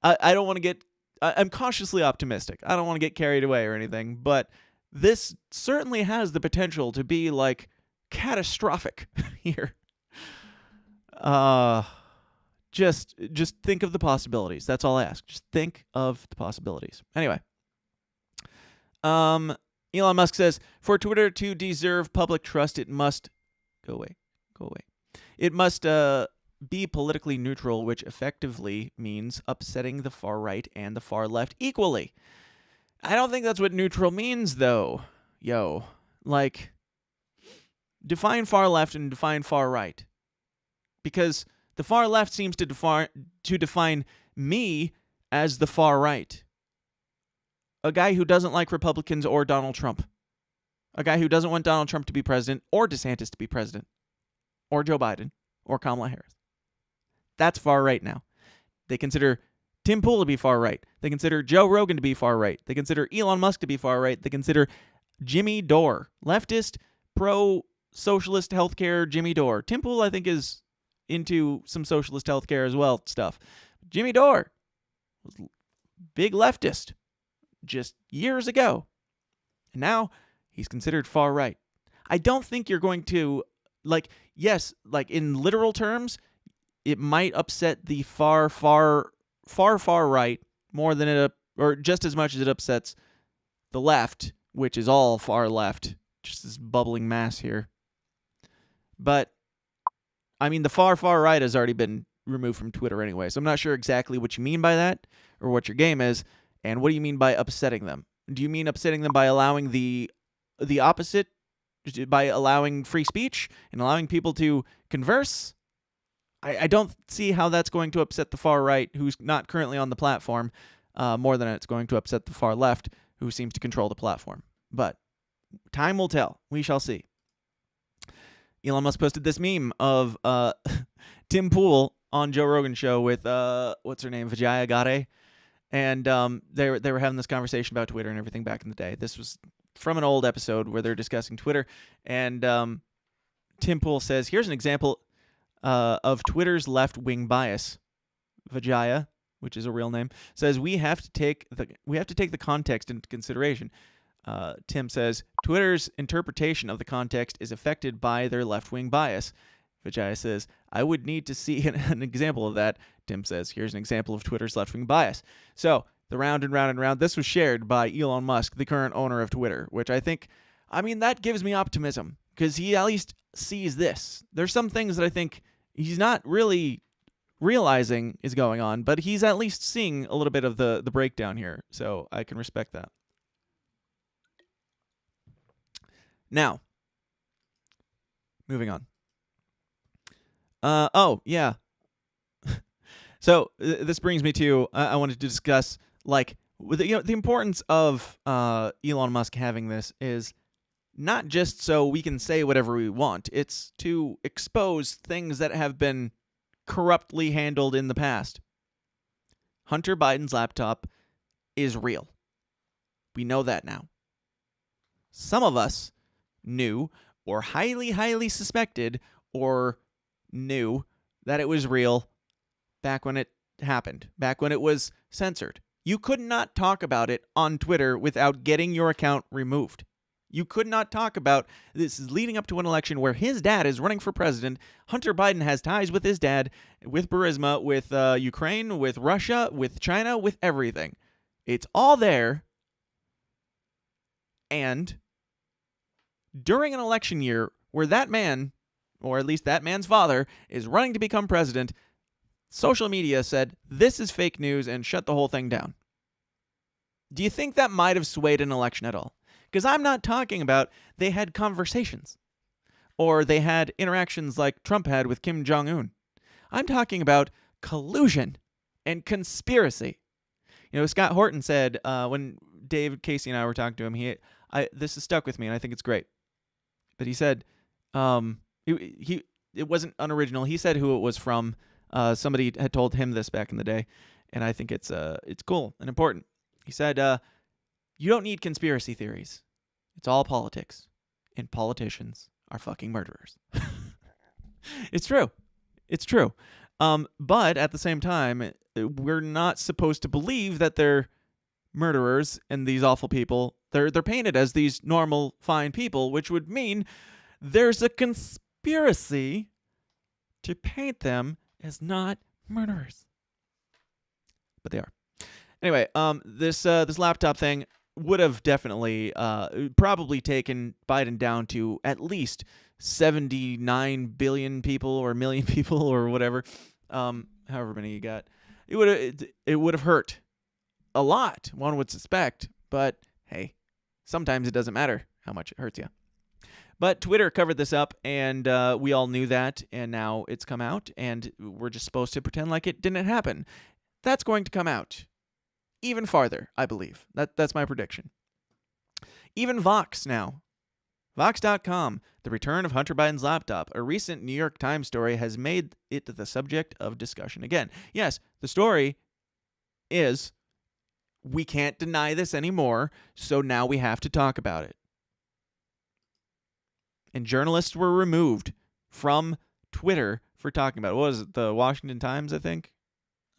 I don't want to get, I'm cautiously optimistic. I don't want to get carried away or anything, but this certainly has the potential to be like catastrophic here. Just think of the possibilities. That's all I ask. Just think of the possibilities. Anyway. Elon Musk says, for Twitter to deserve public trust, it must go away. It must be politically neutral, which effectively means upsetting the far right and the far left equally. I don't think that's what neutral means, though. Like, define far left and define far right. Because the far left seems to define me as the far right. A guy who doesn't like Republicans or Donald Trump. A guy who doesn't want Donald Trump to be president or DeSantis to be president. Or Joe Biden or Kamala Harris. That's far right now. They consider Tim Pool to be far right. They consider Joe Rogan to be far right. They consider Elon Musk to be far right. They consider Jimmy Dore, leftist, pro-socialist healthcare Jimmy Dore. Tim Pool, I think, is into some socialist healthcare as well stuff. Jimmy Dore was big leftist just years ago. And now he's considered far right. I don't think you're going to, like, yes, like in literal terms, it might upset the far right more than it, or just as much as it upsets the left, which is all far left, just this bubbling mass here. But, I mean, the far right has already been removed from Twitter anyway, so I'm not sure exactly what you mean by that, or what your game is, and what do you mean by upsetting them? Do you mean upsetting them by allowing the opposite, by allowing free speech and allowing people to converse? I don't see how that's going to upset the far right, who's not currently on the platform, more than it's going to upset the far left, who seems to control the platform. But time will tell. We shall see. Elon Musk posted this meme of Tim Pool on Joe Rogan's show with, what's her name, Vijaya Gadde. And they were having this conversation about Twitter and everything back in the day. This was from an old episode where they're discussing Twitter. And Tim Pool says, here's an example of Twitter's left-wing bias. Vijaya, which is a real name, says we have to take the context into consideration. Tim says Twitter's interpretation of the context is affected by their left-wing bias. Vijaya says, I would need to see an example of that. Tim says, here's an example of Twitter's left-wing bias. So, the round and round and round, this was shared by Elon Musk, the current owner of Twitter, which I think, I mean, that gives me optimism, because he at least sees this. There's some things that I think he's not really realizing is going on, but he's at least seeing a little bit of the breakdown here, so I can respect that. Now, moving on. Oh, yeah. So this brings me to, I wanted to discuss, like, the importance of Elon Musk having this is not just so we can say whatever we want. It's to expose things that have been corruptly handled in the past. Hunter Biden's laptop is real. We know that now. Some of us knew or highly, highly suspected or knew that it was real back when it happened, back when it was censored. You could not talk about it on Twitter without getting your account removed. You could not talk about this is leading up to an election where his dad is running for president. Hunter Biden has ties with his dad, with Burisma, with Ukraine, with Russia, with China, with everything. It's all there. And during an election year where that man, or at least that man's father, is running to become president, social media said, this is fake news and shut the whole thing down. Do you think that might have swayed an election at all? Because I'm not talking about they had conversations or they had interactions like Trump had with Kim Jong-un. I'm talking about collusion and conspiracy. You know, Scott Horton said when David Casey and I were talking to him, this has stuck with me and I think it's great. But he said it wasn't unoriginal. He said who it was from. Somebody had told him this back in the day, and I think it's cool and important. He said, you don't need conspiracy theories. It's all politics, and politicians are fucking murderers. It's true. It's true. But at the same time, we're not supposed to believe that they're murderers and these awful people. They're painted as these normal, fine people, which would mean there's a conspiracy to paint them as not murderers. But they are. Anyway, this laptop thing would have definitely probably taken Biden down to at least 79 billion people or million people or whatever, however many you got. It would have hurt a lot, one would suspect, but hey, sometimes it doesn't matter how much it hurts you. But Twitter covered this up, and we all knew that, and now it's come out, and we're just supposed to pretend like it didn't happen. That's going to come out even farther, I believe. That's my prediction. Even Vox now. Vox.com, the return of Hunter Biden's laptop. A recent New York Times story has made it the subject of discussion again. Yes, the story is we can't deny this anymore, so now we have to talk about it. And journalists were removed from Twitter for talking about it. What was it? The Washington Times, I think?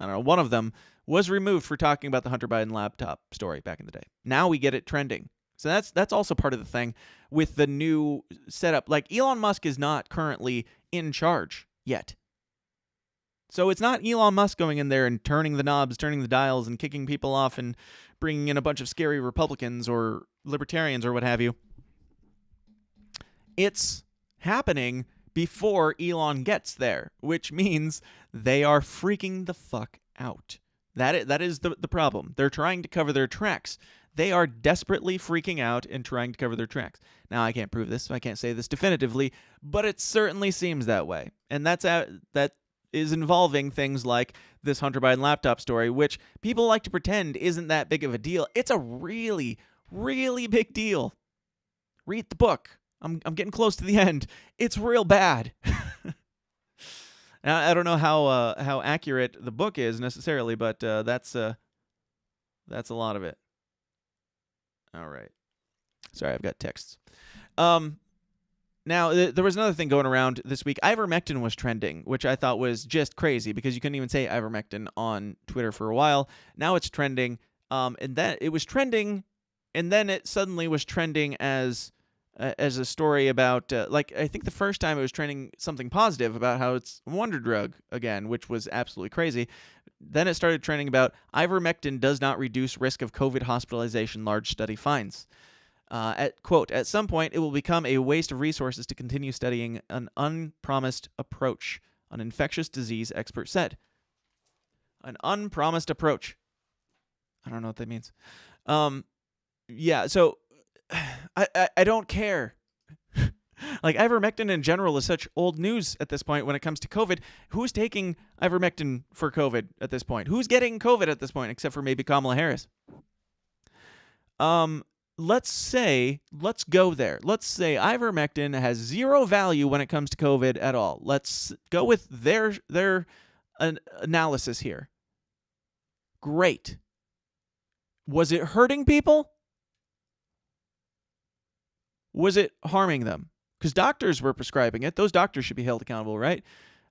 I don't know. One of them was removed for talking about the Hunter Biden laptop story back in the day. Now we get it trending. So that's also part of the thing with the new setup. Like, Elon Musk is not currently in charge yet. So it's not Elon Musk going in there and turning the knobs, turning the dials, and kicking people off and bringing in a bunch of scary Republicans or libertarians or what have you. It's happening before Elon gets there, which means they are freaking the fuck out. That is the problem. They're trying to cover their tracks. They are desperately freaking out and trying to cover their tracks. Now, I can't prove this, so I can't say this definitively, but it certainly seems that way. And that is involving things like this Hunter Biden laptop story, which people like to pretend isn't that big of a deal. It's a really, really big deal. Read the book. I'm getting close to the end. It's real bad. Now, I don't know how accurate the book is necessarily, but that's a lot of it. All right. Sorry, I've got texts. Now, there was another thing going around this week. Ivermectin was trending, which I thought was just crazy because you couldn't even say ivermectin on Twitter for a while. Now it's trending, and then it was trending, and then it suddenly was trending as a story about, I think the first time it was trending something positive about how it's a wonder drug again, which was absolutely crazy. Then it started trending about ivermectin does not reduce risk of COVID hospitalization, large study finds. At some point, it will become a waste of resources to continue studying an unpromised approach, an infectious disease expert said. An unpromised approach. I don't know what that means. Yeah, so I don't care. Like, ivermectin in general is such old news at this point when it comes to COVID. Who's taking ivermectin for COVID at this point? Who's getting COVID at this point, except for maybe Kamala Harris? Let's go there. Let's say ivermectin has zero value when it comes to COVID at all. Let's go with their analysis here. Great. Was it hurting people? Was it harming them? Because doctors were prescribing it. Those doctors should be held accountable, right?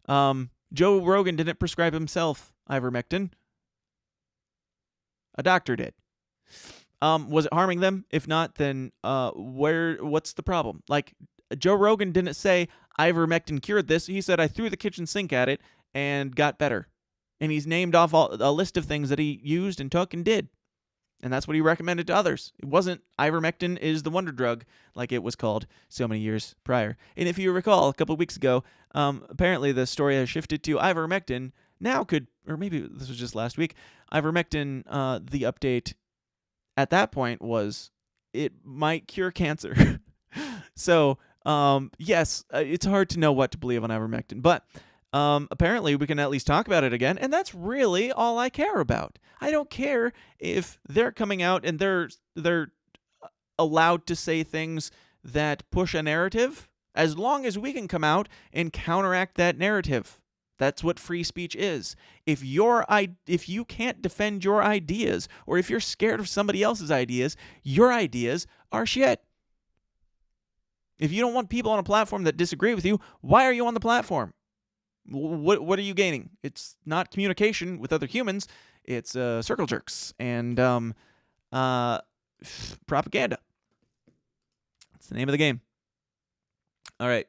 Joe Rogan didn't prescribe himself ivermectin. A doctor did. Was it harming them? If not, then what's the problem? Like, Joe Rogan didn't say ivermectin cured this. He said, I threw the kitchen sink at it and got better. And he's named off a list of things that he used and took and did. And that's what he recommended to others. It wasn't ivermectin is the wonder drug, like it was called so many years prior. And if you recall, a couple of weeks ago, apparently the story has shifted to ivermectin now could, or maybe this was just last week, ivermectin, the update at that point was it might cure cancer. So, yes, it's hard to know what to believe on ivermectin. But apparently we can at least talk about it again, and that's really all I care about. I don't care if they're coming out and they're allowed to say things that push a narrative, as long as we can come out and counteract that narrative. That's what free speech is. If you can't defend your ideas, or if you're scared of somebody else's ideas, your ideas are shit. If you don't want people on a platform that disagree with you, why are you on the platform? What are you gaining? It's not communication with other humans. It's circle jerks and propaganda. That's the name of the game. All right.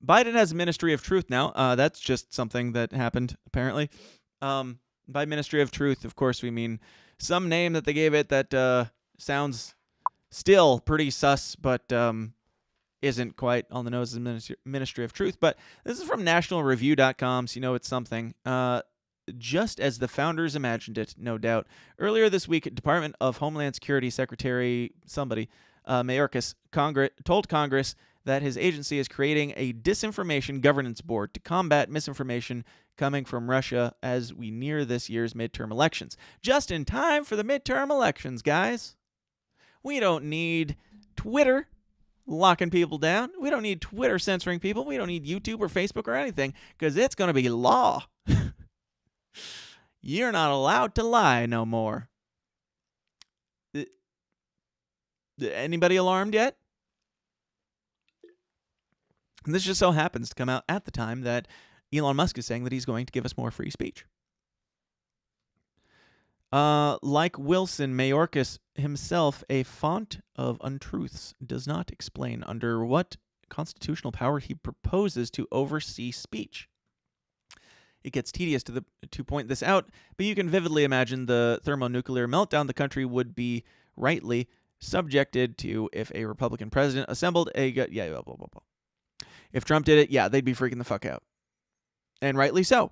Biden has a Ministry of Truth now. That's just something that happened, apparently. By Ministry of Truth, of course, we mean some name that they gave it that sounds still pretty sus, but isn't quite on the nose as Ministry of Truth. But this is from nationalreview.com, so you know it's something. Just as the founders imagined it, no doubt. Earlier this week, Department of Homeland Security Secretary Mayorkas told Congress that his agency is creating a disinformation governance board to combat misinformation coming from Russia as we near this year's midterm elections. Just in time for the midterm elections, guys. We don't need Twitter locking people down. We don't need Twitter censoring people. We don't need YouTube or Facebook or anything, because it's going to be law. You're not allowed to lie no more. Anybody alarmed yet? And this just so happens to come out at the time that Elon Musk is saying that he's going to give us more free speech. Like Wilson, Mayorkas himself, a font of untruths, does not explain under what constitutional power he proposes to oversee speech. It gets tedious to point this out, but you can vividly imagine the thermonuclear meltdown the country would be rightly subjected to if a Republican president assembled a... blah, blah, blah. If Trump did it, they'd be freaking the fuck out. And rightly so,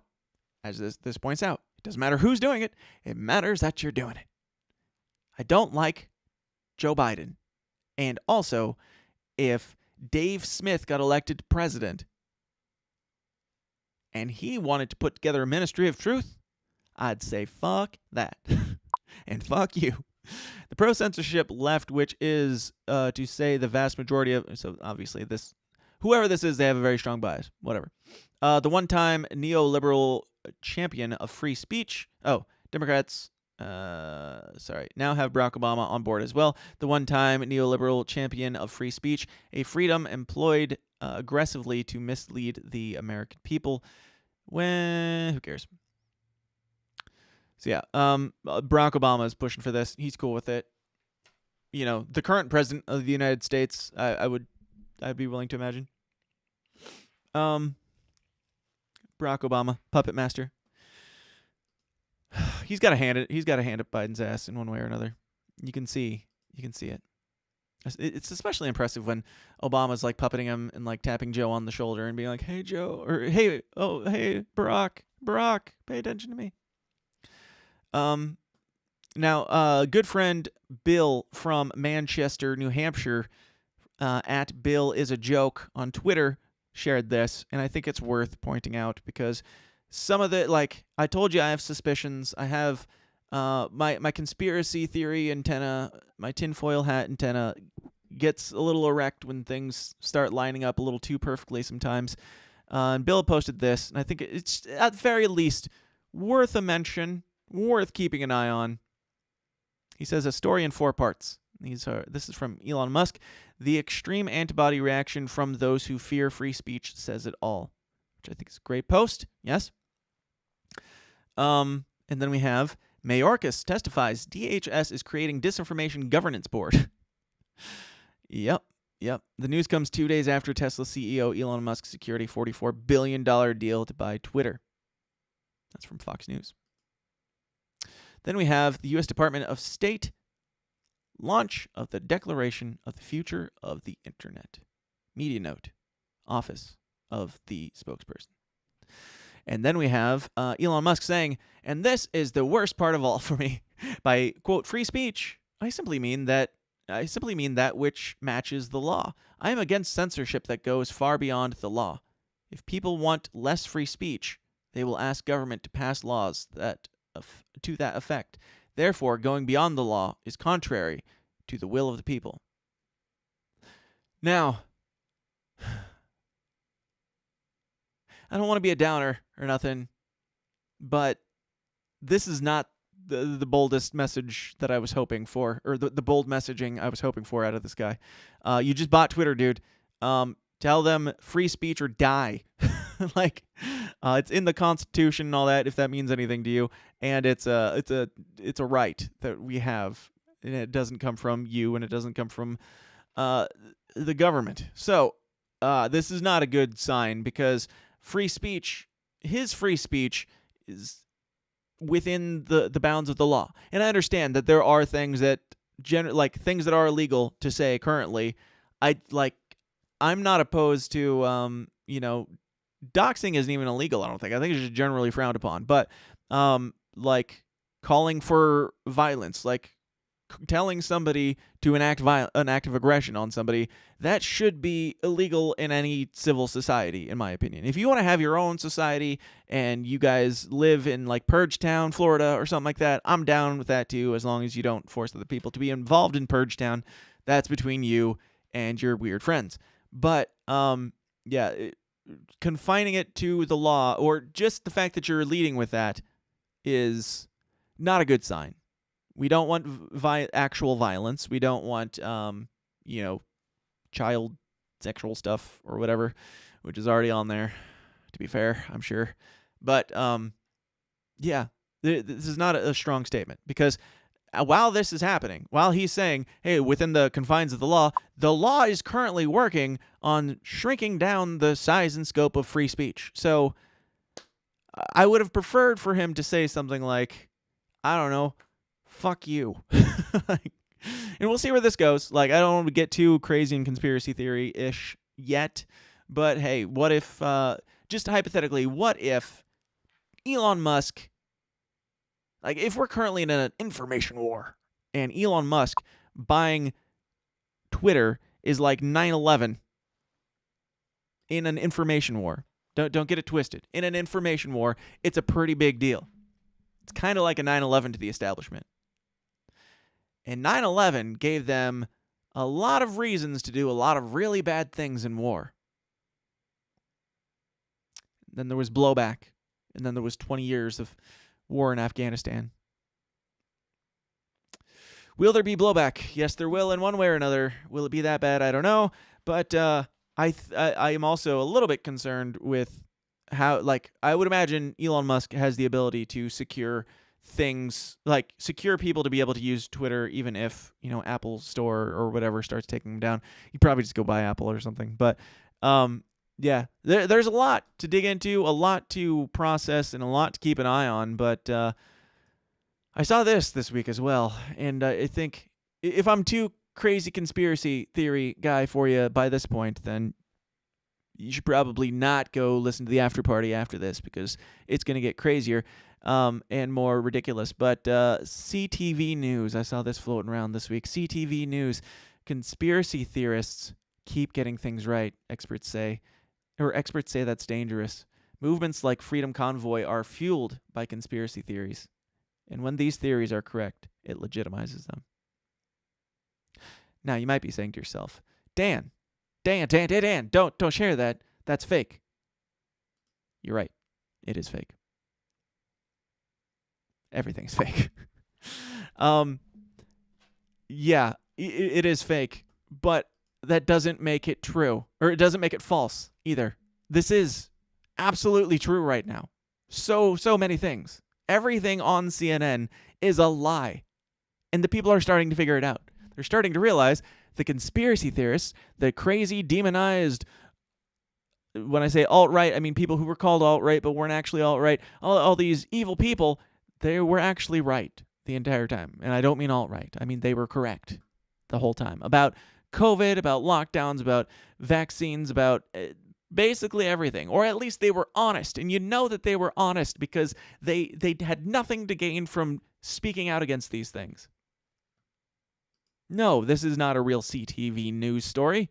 as this points out. It doesn't matter who's doing it. It matters that you're doing it. I don't like Joe Biden. And also, if Dave Smith got elected president and he wanted to put together a Ministry of Truth, I'd say fuck that. And fuck you. The pro-censorship left, which is to say the vast majority of... So obviously whoever this is, they have a very strong bias. Whatever. The one-time neoliberal champion of free speech. Oh, Democrats, now have Barack Obama on board as well. The one-time neoliberal champion of free speech, a freedom employed aggressively to mislead the American people. Who cares? So yeah, Barack Obama is pushing for this. He's cool with it. You know, the current president of the United States, I'd be willing to imagine. Barack Obama, puppet master. He's got to hand it Biden's ass in one way or another. You can see it. It's especially impressive when Obama's like puppeting him and like tapping Joe on the shoulder and being like, "Hey Joe," or hey Barack, pay attention to me. Now, good friend Bill from Manchester, New Hampshire, at Bill is a joke on Twitter, shared this, and I think it's worth pointing out because some of the, like, I told you I have suspicions. I have my conspiracy theory antenna, my tinfoil hat antenna gets a little erect when things start lining up a little too perfectly sometimes. And Bill posted this, and I think it's at the very least worth a mention, worth keeping an eye on. He says a story in 4 parts. This is from Elon Musk. The extreme antibody reaction from those who fear free speech says it all, which I think is a great post. Yes. And then we have Mayorkas testifies DHS is creating disinformation governance board. Yep. The news comes 2 days after Tesla CEO Elon Musk secured a $44 billion deal to buy Twitter. That's from Fox News. Then we have the U.S. Department of State launch of the Declaration of the Future of the Internet. Media note, office of the spokesperson. And then we have Elon Musk saying, and this is the worst part of all for me, by, quote, free speech, I simply mean that which matches the law. I am against censorship that goes far beyond the law. If people want less free speech, they will ask government to pass laws to that effect. Therefore, going beyond the law is contrary to the will of the people. Now, I don't want to be a downer or nothing, but this is not the boldest message that I was hoping for, or the bold messaging I was hoping for out of this guy. You just bought Twitter, dude. Tell them free speech or die. It's in the Constitution and all that, if that means anything to you, and it's a right that we have, and it doesn't come from you, and it doesn't come from the government. So this is not a good sign, because his free speech is within the bounds of the law. And I understand that there are things that things that are illegal to say currently. I'm not opposed to doxing isn't even illegal, I don't think. I think it's just generally frowned upon. But calling for violence, telling somebody to enact an act of aggression on somebody, that should be illegal in any civil society, in my opinion. If you want to have your own society and you guys live in Purge Town, Florida, or something like that, I'm down with that too, as long as you don't force other people to be involved in Purge Town. That's between you and your weird friends. But confining it to the law, or just the fact that you're leading with that, is not a good sign. We don't want actual violence. We don't want, child sexual stuff or whatever, which is already on there, to be fair, I'm sure. But, this is not a strong statement, because while this is happening, while he's saying, hey, within the confines of the law is currently working on shrinking down the size and scope of free speech. So I would have preferred for him to say something like, I don't know, fuck you. And we'll see where this goes. I don't want to get too crazy and conspiracy theory-ish yet, but hey, what if, just hypothetically, what if Elon Musk, if we're currently in an information war, and Elon Musk buying Twitter is like 9/11 in an information war. Don't get it twisted. In an information war, it's a pretty big deal. It's kind of like a 9/11 to the establishment. And 9/11 gave them a lot of reasons to do a lot of really bad things in war. Then there was blowback. And then there was 20 years of war in Afghanistan. Will there be blowback? Yes, there will, in one way or another. Will it be that bad? I don't know. But I am also a little bit concerned with how, I would imagine Elon Musk has the ability to secure things, secure people to be able to use Twitter, even if, Apple Store or whatever starts taking them down. You probably just go buy Apple or something. But, there's a lot to dig into, a lot to process, and a lot to keep an eye on. But I saw this week as well, and I think if I'm too crazy conspiracy theory guy for you by this point, then you should probably not go listen to the after party after this, because it's going to get crazier and more ridiculous. But CTV News, I saw this floating around this week. CTV News, conspiracy theorists keep getting things right, experts say that's dangerous. Movements like Freedom Convoy are fueled by conspiracy theories. And when these theories are correct, it legitimizes them. Now, you might be saying to yourself, Dan, don't share that. That's fake. You're right. It is fake. Everything's fake. It is fake, but that doesn't make it true, or it doesn't make it false either. This is absolutely true right now. So many things. Everything on CNN is a lie. And the people are starting to figure it out. They're starting to realize the conspiracy theorists, the crazy, demonized, when I say alt-right, I mean people who were called alt-right but weren't actually alt-right, all these evil people, they were actually right the entire time. And I don't mean alt-right. I mean they were correct the whole time. About COVID, about lockdowns, about vaccines, about basically everything. Or at least they were honest. And you know that they were honest because they had nothing to gain from speaking out against these things. No, this is not a real CTV news story,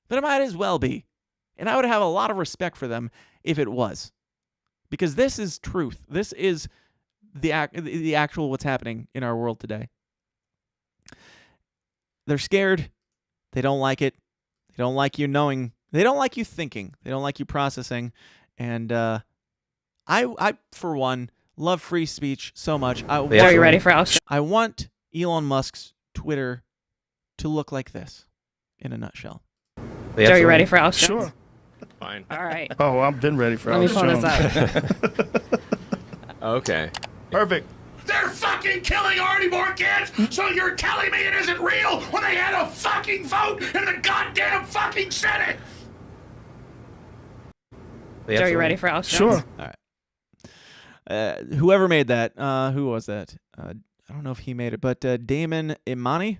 but it might as well be. And I would have a lot of respect for them if it was, because this is truth. This is the actual what's happening in our world today. They're scared. They don't like it. They don't like you knowing. They don't like you thinking. They don't like you processing. And I for one, love free speech so much. Are you ready for Alex? I want Elon Musk's Twitter to look like this in a nutshell. Are you ready for Alex? Sure. Fine. All right. Oh, I've been ready for Alex. Let me pull this up. Okay. Perfect. They're fucking killing already more kids, so you're telling me it isn't real when they had a fucking vote in the goddamn fucking Senate? Are you ready for Alex? Sure. All right. Whoever made that, who was that? I don't know if he made it, but Damon Imani,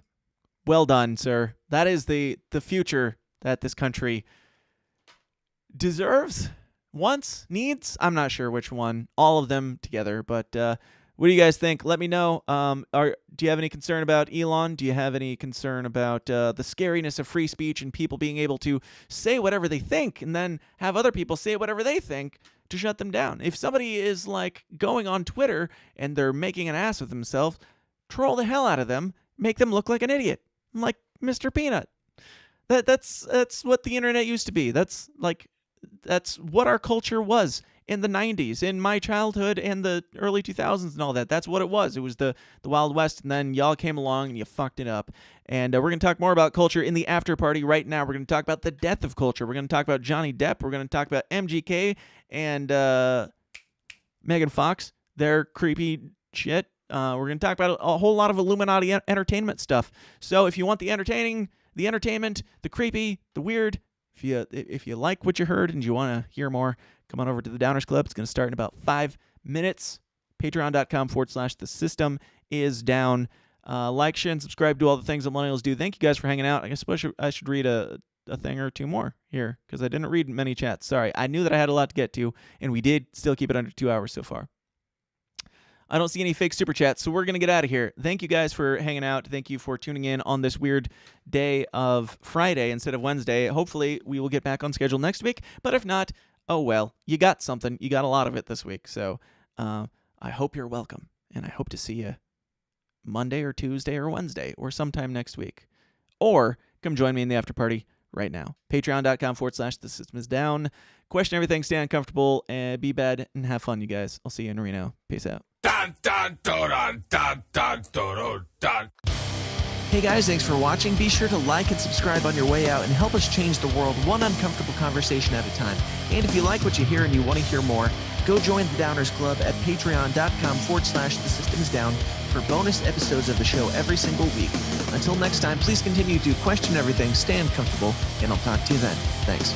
well done, sir. That is the future that this country deserves, wants, needs. I'm not sure which one. All of them together. But what do you guys think? Let me know. Do you have any concern about Elon? Do you have any concern about the scariness of free speech and people being able to say whatever they think and then have other people say whatever they think to shut them down? If somebody is like going on Twitter and they're making an ass of themselves, troll the hell out of them, make them look like an idiot, like Mr. Peanut. That's what the internet used to be. That's what our culture was in the 90s, in my childhood and the early 2000s and all that. That's what it was. It was the Wild West, and then y'all came along and you fucked it up. And we're going to talk more about culture in the after party right now. We're going to talk about the death of culture. We're going to talk about Johnny Depp. We're going to talk about MGK and Megan Fox, their creepy shit. We're going to talk about a whole lot of Illuminati entertainment stuff. So if you want the entertaining, the entertainment, the creepy, the weird, if you like what you heard and you want to hear more, come on over to the Downers Club. It's going to start in about 5 minutes. Patreon.com/the system is down. Like, share, and subscribe. Do all the things that millennials do. Thank you guys for hanging out. I guess I should read a thing or two more here because I didn't read many chats. Sorry. I knew that I had a lot to get to, and we did still keep it under 2 hours so far. I don't see any fake super chats, so we're going to get out of here. Thank you guys for hanging out. Thank you for tuning in on this weird day of Friday instead of Wednesday. Hopefully, we will get back on schedule next week, but if not, oh well. You got something. You got a lot of it this week, so I hope you're welcome, and I hope to see you Monday or Tuesday or Wednesday or sometime next week. Or come join me in the after party right now. Patreon.com/the system is down. Question everything, stay uncomfortable, and be bad, and have fun, you guys. I'll see you in Reno. Peace out. Hey guys, thanks for watching. Be sure to like and subscribe on your way out and help us change the world one uncomfortable conversation at a time. And if you like what you hear and you want to hear more, go join the Downers Club at patreon.com/the system is down for bonus episodes of the show every single week. Until next time, please continue to question everything, stay uncomfortable, and I'll talk to you then. Thanks.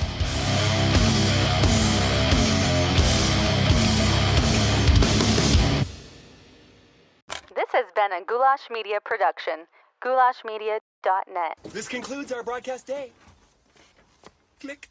This has been a Goulash Media production. goulashmedia.net. This concludes our broadcast day. Click.